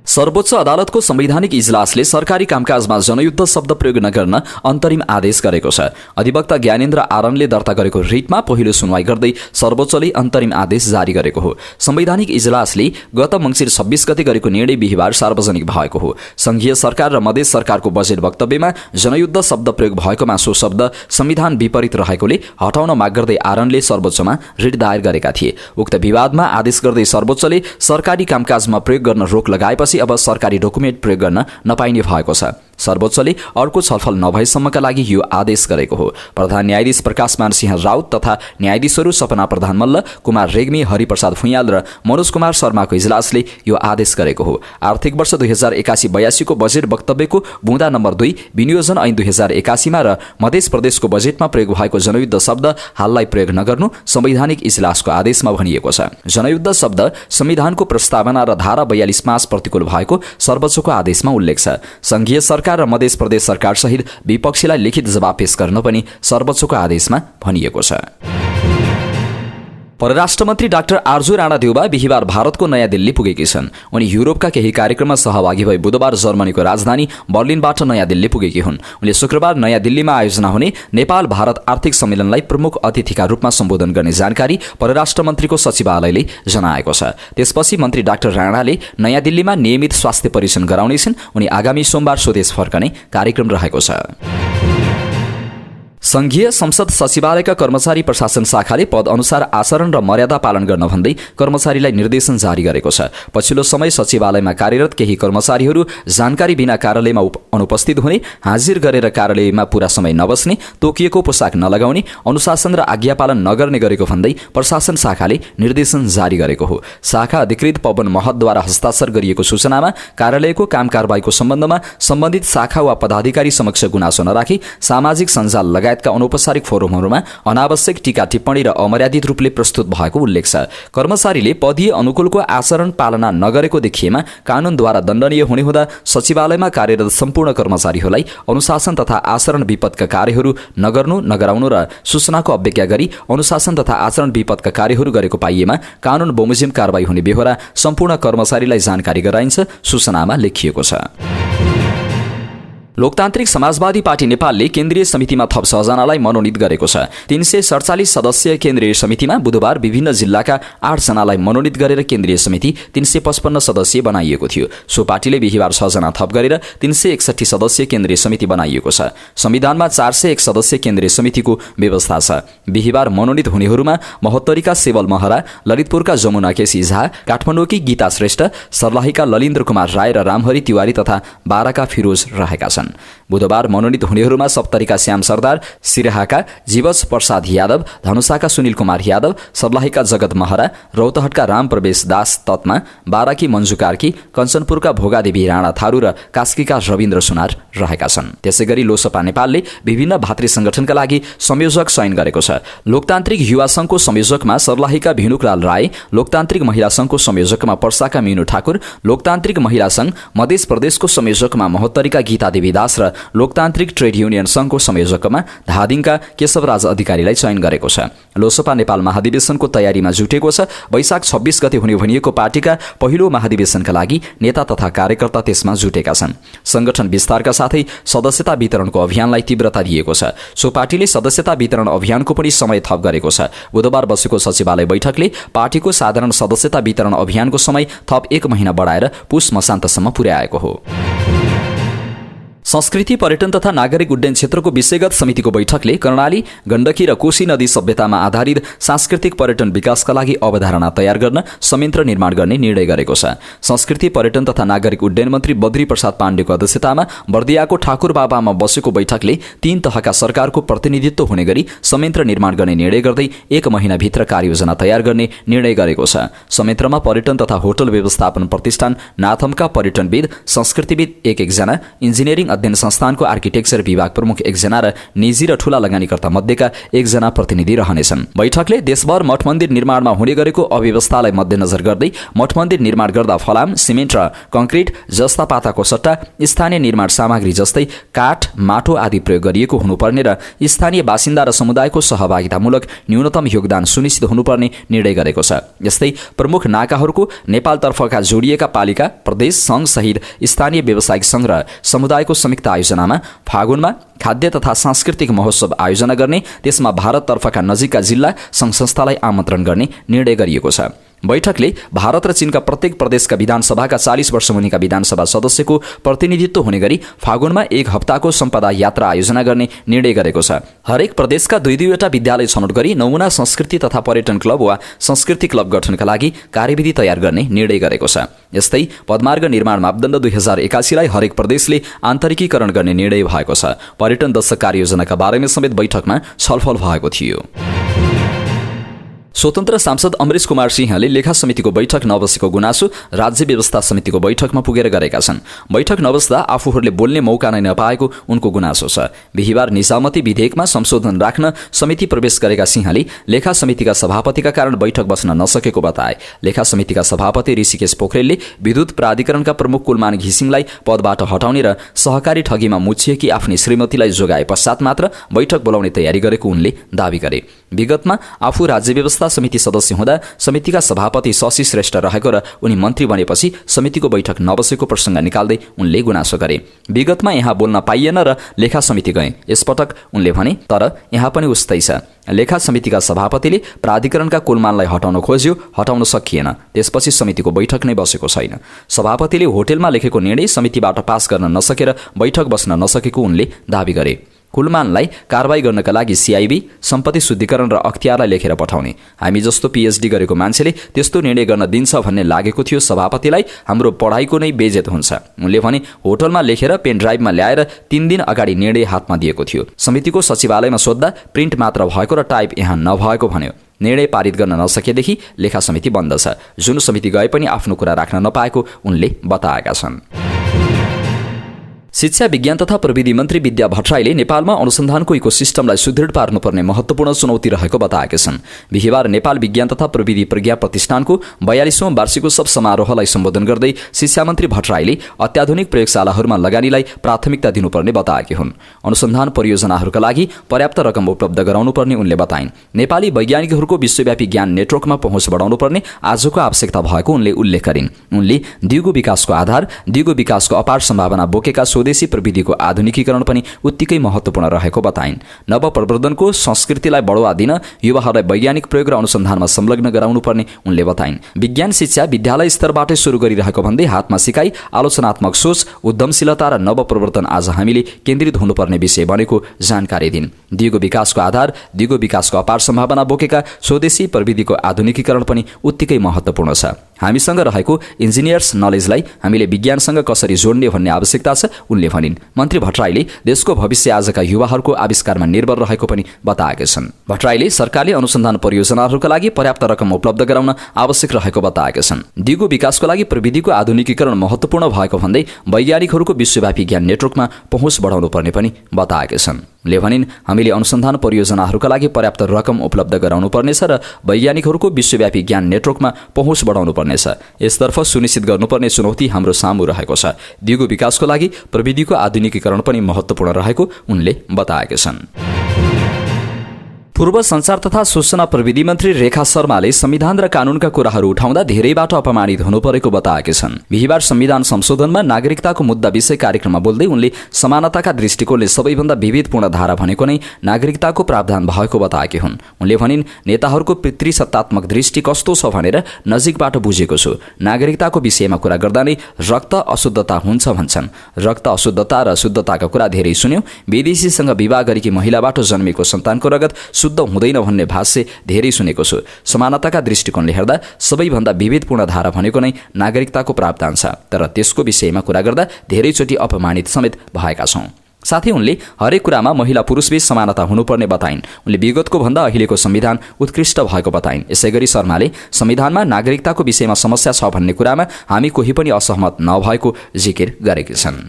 सर्वोच्च अदालतको संवैधानिक इजलासले सरकारी कामकाजमा जनयुद्ध शब्द प्रयोग नगर्न अन्तरिम आदेश गरेको छ। अधिवक्ता ज्ञानेन्द्र आरनले दर्ता गरेको रिटमा पहिलो सुनवाई गर्दै सर्वोच्चले अन्तरिम आदेश जारी गरेको हो। संवैधानिक इजलासले गत मङ्सिर 26 गते गरेको निर्णय बिहिबार सार्वजनिक भएको हो। संघीय सरकार र मधेस सरकारको बजेट वक्तव्यमा जनयुद्ध शब्द प्रयोग भएकोमा सो शब्द संविधान विपरीत रहेकोले हटाउन माग गर्दै आरनले सर्वोच्चमा रिट दायर गरेका थिए। उक्त विवादमा आदेश गर्दै सर्वोच्चले सरकारी कामकाजमा प्रयोग गर्न रोक लगाएपछि अब सरकारी डकुमेन्ट प्रयोग गर्न नपाइने भएको छ। सर्वोच्चले अर्को छलफल नभएसम्मका लागि यो आदेश गरेको हो। प्रधान न्यायाधीश प्रकाशमान सिंह राउत तथा न्यायाधीशहरू सपना प्रधान मल्ल, कुमार रेग्मी, हरिप्रसाद भुइँयाल र मनोज कुमार शर्माको इजलासले यो आदेश गरेको हो। आर्थिक वर्ष 2081-82 को बजेट वक्तव्यको बुँदा नम्बर 2 विनियोजन ऐन 2081 मा र मध्य प्रदेशको बजेटमा प्रयोग भएको जनयुद्ध शब्द हाललाई प्रयोग नगर्नु संवैधानिक इजलासको आदेशमा भनिएको छ। जनयुद्ध शब्द संविधानको प्रस्तावना र धारा 42 प्रतिकूल भएको सर्वोच्चको आदेशमा उल्लेख छ। संघीय सरकार र मध्य प्रदेश सरकार सहित विपक्षीलाई लिखित जवाब पेश गर्न पनि सर्वोच्चको आदेशमा भनिएको छ। परराष्ट्र मन्त्री डाक्टर आर्जु राणा देउबा बिहिबार भारतको नयाँ दिल्ली पुगेकी छन्। उनी युरोपका केही कार्यक्रममा सहभागी भई बुधबार जर्मनीको राजधानी बर्लिनबाट नयाँ दिल्ली पुगेकी हुन्। उनले शुक्रबार नयाँ दिल्लीमा आयोजना हुने नेपाल भारत आर्थिक सम्मेलनलाई प्रमुख अतिथिका रूपमा सम्बोधन गर्ने जानकारी परराष्ट्र मन्त्रीको सचिवालयले जनाएको छ। त्यसपछि मन्त्री डाक्टर राणाले नयाँ दिल्लीमा नियमित स्वास्थ्य परीक्षण गराउनेछन्। उनी आगामी सोमबार स्वदेश फर्कने कार्यक्रम रहेको छ। संघीय संसद सचिवालयका कर्मचारी प्रशासन शाखाले पद अनुसार आचरण र मर्यादा पालन गर्न भन्दै कर्मचारीलाई निर्देशन जारी गरेको छ। पछिल्लो समय सचिवालयमा कार्यरत केही कर्मचारीहरू जानकारी बिना कार्यालयमा अनुपस्थित हुने, हाजिर गरेर कार्यालयमा पूरा समय नबस्ने, तोकिएको पोसाक नलगाउने, अनुशासन र आज्ञा पालन नगर्ने गरेको भन्दै प्रशासन शाखाले निर्देशन जारी गरेको हो। शाखा अधिकृत पवन महतद्वारा हस्ताक्षर गरिएको सूचनामा कार्यालयको काम कारबाहीको सम्बन्धमा सम्बन्धित शाखा वा पदाधिकारी समक्ष गुनासो नराखी सामाजिक सञ्जाल लगायतका अनौपचारिक फोरमहरूमा अनावश्यक टीका टिप्पणी र अमर्यादित रूपले प्रस्तुत भएको उल्लेख छ। कर्मचारीले पदीय अनुकूलको आचरण पालना नगरेको देखिएमा कानूनद्वारा दण्डनीय हुने हुँदा सचिवालयमा कार्यरत सम्पूर्ण कर्मचारीहरूलाई अनुशासन तथा आचरण विपदका कार्यहरू नगराउनु र सूचनाको अवज्ञा गरी अनुशासन तथा आचरण विपदका कार्यहरू गरेको पाइएमा कानून बमोजिम कारबाही हुने बेहोरा सम्पूर्ण कर्मचारीलाई जानकारी गराइन्छ, सूचनामा लेखिएको छ। लोकतान्त्रिक समाजवादी पार्टी नेपालले केन्द्रीय समितिमा थप 6 जनालाई मनोनित गरेको छ। 347 सदस्यीय केन्द्रीय समितिमा बुधबार विभिन्न जिल्लाका 8 जनालाई मनोनित गरेर केन्द्रीय समिति 355 सदस्यीय बनाइएको थियो। सो पार्टीले बिहिबार 6 जना थप गरेर 361 सदस्यीय केन्द्रीय समिति बनाइएको छ। संविधानमा 401 सदस्यीय केन्द्रीय समितिको व्यवस्था छ। बिहिबार मनोनित हुनेहरूमा महोत्तरीका सेवल महरा, ललितपुरका जमुना केसी झा, काठमाडौँकी गीता श्रेष्ठ, सर्लाहीका ललिन्द्र कुमार राय र रामहरि तिवारी तथा बाराका फिरोज रहेका छन्। बुधबार मनोनित हुनेहरूमा सप्तरीका श्याम सरदार, सिराहाका जीवज प्रसाद यादव, धनुषाका सुनिल कुमार यादव, सर्लाहीका जगत महरा, रौतहटका राम प्रवेश दास तत्मा, बाराकी मन्जु कार्की, कञ्चनपुरका भोगादेवी राणा थारू र कास्कीका रविन्द्र सुनार रहेका छन्। त्यसैगरी लोसपा नेपालले विभिन्न भातृ संगठनका लागि संयोजक चयन गरेको छ। लोकतान्त्रिक युवा संघको संयोजकमा सर्लाहीका भिनुकलाल राय, लोकतान्त्रिक महिला संघको संयोजकमा पर्साका मिनु ठाकुर, लोकतान्त्रिक महिला संघ मध्य प्रदेशको संयोजकमा महोत्तरीका गीता देवी दास र लोकतान्त्रिक ट्रेड युनियन संघको संयोजकमा धादिङका केशवराज अधिकारीलाई चयन गरेको छ। लोसपा नेपाल महाधिवेशनको तयारीमा जुटेको छ। वैशाख 26 गते हुने भनिएको पार्टीका पहिलो महाधिवेशनका लागि नेता तथा कार्यकर्ता त्यसमा जुटेका छन्। संगठन विस्तारका साथै सदस्यता वितरणको अभियानलाई तीव्रता दिएको छ। सो पार्टीले सदस्यता वितरण अभियानको पनि समय थप गरेको छ। बुधबार बसेको सचिवालय बैठकले पार्टीको साधारण सदस्यता वितरण अभियानको समय थप 1 महिना बढाएर पुष मसान्तसम्म पुर्याएको हो। संस्कृति पर्यटन तथा नागरिक उड्डयन क्षेत्रको विषयगत समितिको बैठकले कर्णाली, गण्डकी र कोशी नदी सभ्यतामा आधारित सांस्कृतिक पर्यटन विकासका लागि अवधारणा तयार गर्न संयन्त्र निर्माण गर्ने निर्णय गरेको छ। संस्कृति पर्यटन तथा नागरिक उड्डयन मन्त्री बद्री प्रसाद पाण्डेको अध्यक्षतामा बर्दियाको ठाकुर बाबामा बसेको बैठकले 3 तहका सरकारको प्रतिनिधित्व हुने गरी संयन्त्र निर्माण गर्ने निर्णय गर्दै 1 महिनाभित्र कार्ययोजना तयार गर्ने निर्णय गरेको छ। संयन्त्रमा पर्यटन तथा होटल व्यवस्थापन प्रतिष्ठान नाथमका पर्यटनविद, संस्कृतिविद 1 जना, इन्जिनियरिङ अध्ययन संस्थानको आर्किटेक्चर विभाग प्रमुख 1 जना र निजी र ठूला लगानीकर्ता मध्येका 1 जना प्रतिनिधि रहनेछन्। बैठकले देशभर मठ मन्दिर निर्माणमा हुने गरेको अव्यवस्थालाई मध्यनजर गर्दै मठ मन्दिर निर्माण गर्दा फलाम, सिमेन्ट र कंक्रिट जस्ता पाताको सट्टा स्थानीय निर्माण सामग्री जस्तै काठ, माटो आदि प्रयोग गरिएको हुनुपर्ने र स्थानीय बासिन्दा र समुदायको सहभागितामूलक न्यूनतम योगदान सुनिश्चित हुनुपर्ने निर्णय गरेको छ। यस्तै प्रमुख नाकाहरूको नेपालतर्फका जोडिएका पालिका, प्रदेश संघ सहित स्थानीय व्यावसायिक संघ र समुदायको संयुक्त आयोजनामा फागुनमा खाद्य तथा सांस्कृतिक महोत्सव आयोजना गर्ने, त्यसमा भारततर्फका नजिकका जिल्ला संघ संस्थालाई आमन्त्रण गर्ने निर्णय गरिएको छ। बैठकले भारत र चीनका प्रत्येक प्रदेशका विधानसभाका 40 वर्ष मुनिका विधानसभा सदस्यको प्रतिनिधित्व हुने गरी फागुनमा 1 हप्ताको सम्पदा यात्रा आयोजना गर्ने निर्णय गरेको छ। हरेक प्रदेशका 2-2वटा विद्यालय छनौट गरी नमुना संस्कृति तथा पर्यटन क्लब वा संस्कृति क्लब गठनका लागि कार्यविधि तयार गर्ने निर्णय गरेको छ। यस्तै पदमार्ग निर्माण मापदण्ड 2081 लाई हरेक प्रदेशले आन्तरिकीकरण गर्ने निर्णय भएको छ। पर्यटन दशक कार्ययोजनाका बारेमा समेत बैठकमा छलफल भएको थियो। स्वतन्त्र सांसद अमरेश कुमार सिंहले लेखा समितिको बैठक नबसेको गुनासो राज्य व्यवस्था समितिको बैठकमा पुगेर गरेका छन्। बैठक नबस्दा आफूहरूले बोल्ने मौका नै नपाएको उनको गुनासो छ। बिहिबार निजामती विधेयकमा संशोधन राख्न समिति प्रवेश गरेका सिंहले लेखा समितिका सभापतिका कारण बैठक बस्न नसकेको बताए। लेखा समितिका सभापति ऋषिकेश पोखरेलले विद्युत प्राधिकरणका प्रमुख कुलमान घिसिङलाई पदबाट हटाउने र सहकारी ठगीमा मुछिएकी आफ्नी श्रीमतीलाई जोगाए पश्चात मात्र बैठक बोलाउने तयारी गरेको उनले दावी गरे। विगतमा आफू राज्य व्यवस्था समिति सदस्य हुँदा समितिका सभापति शशि श्रेष्ठ रहेको र उनी मन्त्री बनेपछि समितिको बैठक नबसेको प्रसङ्ग निकाल्दै उनले गुनासो गरे। विगतमा यहाँ बोल्न पाइएन र लेखा समिति गए। यसपटक उनले भने तर यहाँ पनि उस्तै छ। लेखा समितिका सभापतिले प्राधिकरणका कुलमानलाई हटाउन खोज्यो, हटाउन सकिएन। त्यसपछि समितिको बैठक नै बसेको छैन। सभापतिले होटेलमा लेखेको निर्णय समितिबाट पास गर्न नसकेर बैठक बस्न नसकेको उनले दावी गरे। कुलमानलाई कारबाही गर्नका लागि सीआईबी सम्पत्ति शुद्धिकरण र अख्तियारलाई लेखेर पठाउने। हामी जस्तो पीएचडी गरेको मान्छेले त्यस्तो निर्णय गर्न दिन्छ भन्ने लागेको थियो सभापतिलाई। हाम्रो पढाइको नै बेइज्जत हुन्छ। उनले भने होटलमा लेखेर पेन ड्राइभमा ल्याएर 3 दिन अगाडि निर्णय हातमा दिएको थियो। समितिको सचिवालयमा सोद्धा प्रिन्ट मात्र भएको र टाइप यहाँ नभएको भन्यो। निर्णय पारित गर्न नसकेदेखि लेखा समिति बन्द छ। जुन समिति गए पनि आफ्नो कुरा राख्न नपाएको उनले बताएका छन्। शिक्षा विज्ञान तथा प्रविधि मन्त्री विद्या भट्टराईले नेपालमा अनुसन्धानको इकोसिस्टमलाई सुदृढ पार्नुपर्ने महत्त्वपूर्ण चुनौती रहेको बताएका छन्। बिहिबार नेपाल विज्ञान तथा प्रविधि प्रज्ञा प्रतिष्ठानको 42औं वार्षिकोत्सव समारोहलाई सम्बोधन गर्दै शिक्षा मन्त्री भट्टराईले अत्याधुनिक प्रयोगशालाहरूमा लगानीलाई प्राथमिकता दिनुपर्ने बताएकी हुन्। अनुसन्धान परियोजनाहरूका लागि पर्याप्त रकम उपलब्ध गराउनुपर्ने उनले बताइन्। नेपाली वैज्ञानिकहरूको विश्वव्यापी ज्ञान नेटवर्कमा पहुँच बढाउनुपर्ने आजको आवश्यकता भएको उनले उल्लेख गरिन्। उनले दिगो विकासको आधार, दिगो विकासको अपार सम्भावना बोकेका स्वदेशी प्रविधिको आधुनिकीकरण पनि उत्तिकै महत्त्वपूर्ण रहेको बताइन्। नवप्रवर्धनको संस्कृतिलाई बढावा दिन युवाहरूलाई वैज्ञानिक प्रयोग र अनुसन्धानमा संलग्न गराउनुपर्ने उनले बताइन्। विज्ञान शिक्षा विद्यालय स्तरबाटै सुरु गरिरहेको भन्दै हातमा सिकाइ, आलोचनात्मक सोच, उद्यमशीलता र नवप्रवर्तन आज हामीले केन्द्रित हुनुपर्ने विषय बनेको जानकारी दिन्। दिगो विकासको आधार, दिगो विकासको अपार सम्भावना बोकेका स्वदेशी प्रविधिको आधुनिकीकरण पनि उत्तिकै महत्त्वपूर्ण छ। हामीसँग रहेको इन्जिनियर्स नलेजलाई हामीले विज्ञानसँग कसरी जोड्ने भन्ने आवश्यकता छ उनले भनिन्। मन्त्री भट्टराईले देशको भविष्य आजका युवाहरूको आविष्कारमा निर्भर रहेको पनि बताएका छन्। भट्टराईले सरकारले अनुसन्धान परियोजनाहरूका लागि पर्याप्त रकम उपलब्ध गराउन आवश्यक रहेको बताएका छन्। दिगो विकासको लागि प्रविधिको आधुनिकीकरण महत्त्वपूर्ण भएको भन्दै वैज्ञानिकहरूको विश्वव्यापी ज्ञान नेटवर्कमा पहुँच बढाउनु पर्ने पनि बताएका छन्। उनले भनिन् हामीले अनुसन्धान परियोजनाहरूका लागि पर्याप्त रकम उपलब्ध गराउनु पर्नेछ र वैज्ञानिकहरूको विश्वव्यापी ज्ञान नेटवर्कमा पहुँच बढाउनु पर्नेछ। यसतर्फ सुनिश्चित गर्नुपर्ने चुनौती हाम्रो सामु रहेको छ। दिगो विकासको लागि प्रविधिको आधुनिकीकरण पनि महत्त्वपूर्ण रहेको उनले बताएका छन्। पूर्व संचार तथा सूचना प्रविधि मन्त्री रेखा शर्माले संविधान र कानूनका कुराहरू उठाउँदा धेरैबाट अपमानित हुनु परेको बताएका छन्। बिहिबार संविधान संशोधनमा नागरिकताको मुद्दा विषय कार्यक्रममा बोल्दै उनले समानताका दृष्टिकोणले सबैभन्दा विविधपूर्ण धारा भनेको नै नागरिकताको प्रावधान भएको बताएकी हुन्। उनले भनिन् नेताहरूको पितृसत्तात्मक दृष्टि कस्तो छ भनेर नजिकबाट बुझेको छु। नागरिकताको विषयमा कुरा गर्दा नै रक्त अशुद्धता हुन्छ भन्छन्। रक्त अशुद्धता र शुद्धताका कुरा धेरै सुन्यौं। विदेशीसँग विवाह गरेकी महिलाबाट जन्मेको सन्तानको रगत शुद्ध हुँदैन भन्ने भाष्य धेरै सुनेको छु। समानताका दृष्टिकोणले हेर्दा सबैभन्दा विविधपूर्ण धारा भनेको नै नागरिकताको प्रावधान छ, तर त्यसको विषयमा कुरा गर्दा धेरैचोटि अपमानित समेत भएका छौं। साथै उनले हरेक कुरामा महिला पुरुषबीच समानता हुनुपर्ने बताइन्। उनले विगतको भन्दा अहिलेको संविधान उत्कृष्ट भएको बताइन्। यसैगरी शर्माले संविधानमा नागरिकताको विषयमा समस्या छ भन्ने कुरामा हामी कोही पनि असहमत नभएको जिकिर गरेकी छन्।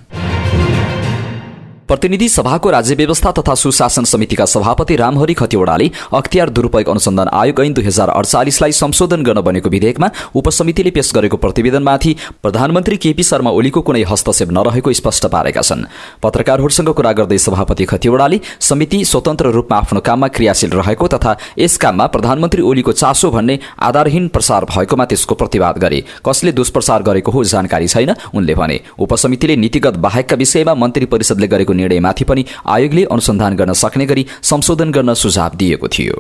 प्रतिनिधि सभाको राज्य व्यवस्था तथा सुशासन समितिका सभापति रामहरि खतिवड़ाले अख्तियार दुरुपयोग अनुसन्धान आयोग ऐन 2048 लाई संशोधन गर्न बनेको विधेयकमा उपसमितिले पेश गरेको प्रतिवेदनमाथि प्रधानमन्त्री केपी शर्मा ओलीको कुनै हस्तक्षेप नरहेको स्पष्ट पारेका छन्। पत्रकारहरूसँग कुरा गर्दै सभापति खतिवड़ाले समिति स्वतन्त्र रूपमा आफ्नो काममा क्रियाशील रहेको तथा यस काममा प्रधानमन्त्री ओलीको चासो भन्ने आधारहीन प्रसार भएकोमा त्यसको प्रतिवाद गरे। कसले दुष्प्रचार गरेको हो जानकारी छैन उनले भने। उपसमितिले नीतिगत बाहेकका विषयमा मन्त्री परिषदले गरेको निर्णयमाथि पनि आयोगले अनुसन्धान गर्न सक्ने गरी संशोधन गर्न सुझाव दिएको थियो।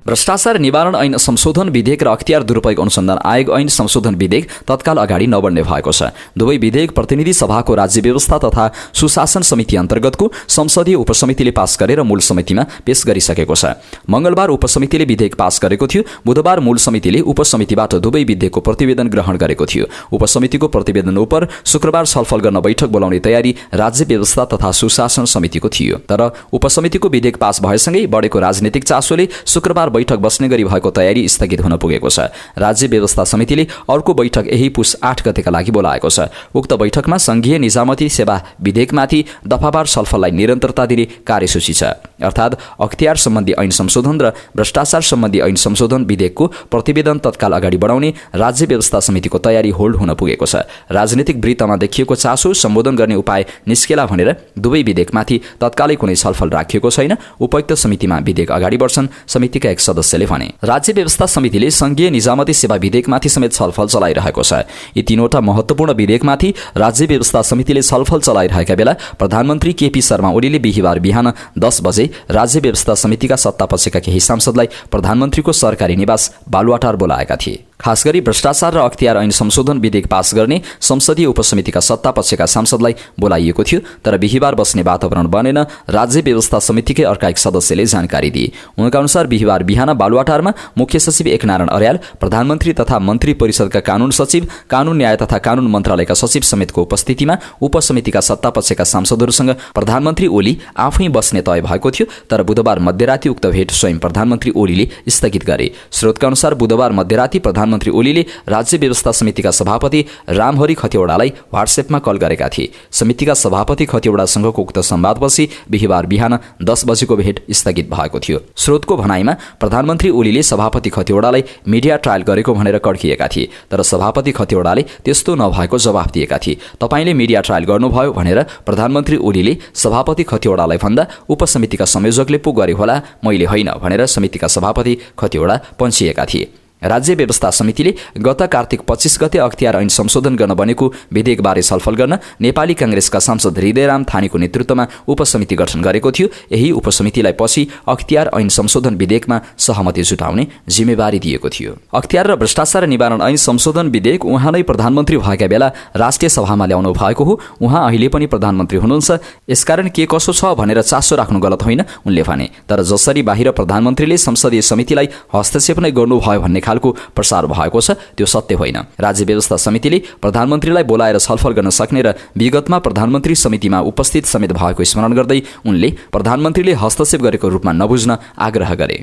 भ्रष्टाचार निवारण ऐन संशोधन विधेयक र अख्तियार दुरुपयोग अनुसन्धान आयोग ऐन संशोधन विधेयक तत्काल अगाडि नबढ्ने भएको छ। दुवै विधेयक प्रतिनिधि सभाको राज्य व्यवस्था तथा सुशासन समिति अन्तर्गतको संसदीय उपसमितिले पास गरेर मूल समितिमा पेश गरिसकेको छ। मंगलबार उपसमितिले विधेयक पास गरेको थियो। बुधबार मूल समितिले उपसमितिबाट दुवै विधेयकको प्रतिवेदन ग्रहण गरेको थियो। उपसमितिको प्रतिवेदन उपर शुक्रबार छलफल गर्न बैठक बोलाउने तयारी राज्य व्यवस्था तथा सुशासन समितिको थियो। तर उपसमितिको विधेयक पास भएसँगै बढेको राजनीतिक चासोले शुक्रबार बैठक बस्ने गरी भएको तयारी स्थगित हुन पुगेको छ। राज्य व्यवस्था समितिले अर्को बैठक यही पुस 8 गतेका लागि बोलाएको छ। उक्त बैठकमा संघीय निजामती सेवा विधेयकमाथि दफावार छलफललाई निरन्तरता दिने कार्यसूची छ। अर्थात् अख्तियार सम्बन्धी ऐन संशोधन र भ्रष्टाचार सम्बन्धी ऐन संशोधन विधेयकको प्रतिवेदन तत्काल अगाडि बढाउने राज्य व्यवस्था समितिको तयारी होल्ड हुन पुगेको छ। राजनीतिक वृत्तमा देखिएको चासो सम्बोधन गर्ने उपाय निस्केला भनेर दुवै विधेयकमाथि तत्कालै कुनै छलफल राखिएको छैन। उपर्युक्त समितिमा विधेयक अगाडि बढ्छन्, समितिका एक सदस्यले भने। राज्य व्यवस्था समितिले संघीय निजामती सेवा विधेयकमाथि समेत छलफल चलाइरहेको छ। यी तीनवटा महत्त्वपूर्ण विधेयकमाथि राज्य व्यवस्था समितिले छलफल चलाइरहेका बेला प्रधानमन्त्री केपी शर्मा ओलीले बिहिबार बिहान 10 बजे राज्य व्यवस्था समितिका सत्तापक्षका केही सांसदलाई प्रधानमन्त्रीको सरकारी निवास बालुवाटार बोलाएका थिए। खास गरी भ्रष्टाचार र अख्तियार ऐन संशोधन विधेयक पास गर्ने संसदीय उपसमितिका सत्तापक्षका सांसदलाई बोलाइएको थियो। तर बिहिबार बस्ने वातावरण बनेन, राज्य व्यवस्था समितिकै अर्का एक सदस्यले जानकारी दिए। उनका अनुसार बिहिबार बिहान बालुवाटारमा मुख्य सचिव एकनारायण अर्याल, प्रधानमन्त्री तथा मन्त्री परिषदका कानून सचिव, कानून न्याय तथा कानून मन्त्रालयका सचिव समेतको उपस्थितिमा उपसमितिका सत्तापक्षका सांसदहरूसँग प्रधानमन्त्री ओली आफै बस्ने तय भएको थियो। तर बुधबार मध्यराती उक्त भेट स्वयं प्रधानमन्त्री ओलीले स्थगित गरे। स्रोतका अनुसार बुधबार मध्यराती प्रधानमन्त्री ओलीले राज्य व्यवस्था समितिका सभापति रामहरि खतिवडालाई व्हाट्सएपमा कल गरेका थिए। समितिका सभापति खतिवडासँगको उक्त संवादपछि बिहिबार बिहान 10 बजेको भेट स्थगित भएको थियो। स्रोतको भनाइमा प्रधानमन्त्री ओलीले सभापति खतिवडालाई मिडिया ट्रायल गरेको भनेर कड्किएका थिए। तर सभापति खतिवडाले त्यस्तो नभएको जवाफ दिएका थिए। तपाईले मिडिया ट्रायल गर्नुभयो भनेर प्रधानमन्त्री ओलीले सभापति खतिवडालाई भन्दा उपसमितिका संयोजकले पो गरे होला, मैले होइन भनेर समितिका सभापति खतिवडा पन्छिएका थिए। राज्य व्यवस्था समितिले गत कार्तिक 25 गते अख्तियार ऐन संशोधन गर्न बनेको विधेयकबारे छलफल गर्न नेपाली कांग्रेसका सांसद हृदयराम थानीको नेतृत्वमा उपसमिति गठन गरेको थियो। यही उपसमितिलाई पछि अख्तियार ऐन संशोधन विधेयकमा सहमति जुटाउने जिम्मेवारी दिएको थियो। अख्तियार र भ्रष्टाचार निवारण ऐन संशोधन विधेयक उहाँ नै प्रधानमन्त्री भएका बेला राष्ट्रिय सभामा ल्याउनु भएको हो। उहाँ अहिले पनि प्रधानमन्त्री हुनुहुन्छ, यसकारण के कसो छ भनेर चासो राख्नु गलत होइन, उनले भने। तर जसरी बाहिर प्रधानमन्त्रीले संसदीय समितिलाई हस्तक्षेप नै गर्नुभयो भन्ने खालको प्रसार भएको छ, त्यो सत्य होइन। राज्य व्यवस्था समितिले प्रधानमन्त्रीलाई बोलाएर छलफल गर्न सक्ने र विगतमा प्रधानमन्त्री समितिमा उपस्थित समेत भएको स्मरण गर्दै उनले प्रधानमन्त्रीले हस्तक्षेप गरेको रूपमा नबुझ्न आग्रह गरे।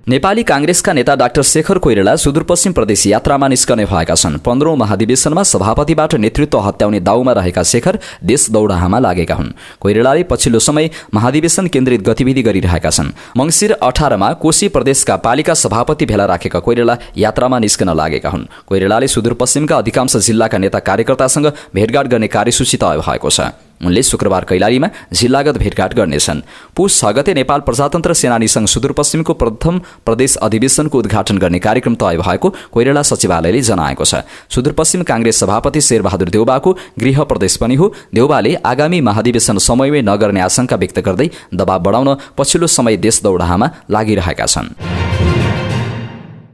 नेपाली कांग्रेसका नेता डाक्टर शेखर कोइराला सुदूरपश्चिम प्रदेश यात्रामा निस्कने भएका छन्। 15औं महाधिवेशनमा सभापतिबाट नेतृत्व हत्याउने दाउमा रहेका शेखर देश दौडाहामा लागेका हुन्। कोइरालाले पछिल्लो समय महाधिवेशन केन्द्रित गतिविधि गरिरहेका छन्। मंसिर 18 मा कोशी प्रदेशका पालिका सभापति भेला राखेका कोइराला यात्रामा निस्कन लागेका हुन्। कोइरालाले सुदूरपश्चिमका अधिकांश जिल्लाका नेता कार्यकर्तासँग भेटघाट गर्ने कार्यसूची तय भएको छ। उनले शुक्रबार कैलालीमा जिल्लागत भेटघाट गर्नेछन्। पुस 6 गते नेपाल प्रजातन्त्र सेनानी संघ सुदूरपश्चिमको प्रथम प्रदेश अधिवेशनको उद्घाटन गर्ने कार्यक्रम तय भएको कोइराला सचिवालयले जनाएको छ। सुदूरपश्चिम कांग्रेस सभापति शेरबहादुर देउबाको गृह प्रदेश पनि हो। देउबाले आगामी महाधिवेशन समयमै नगर्ने आशंका व्यक्त गर्दै दबाव बढाउन पछिल्लो समय देश दौडाहामा लागिरहेका छन्।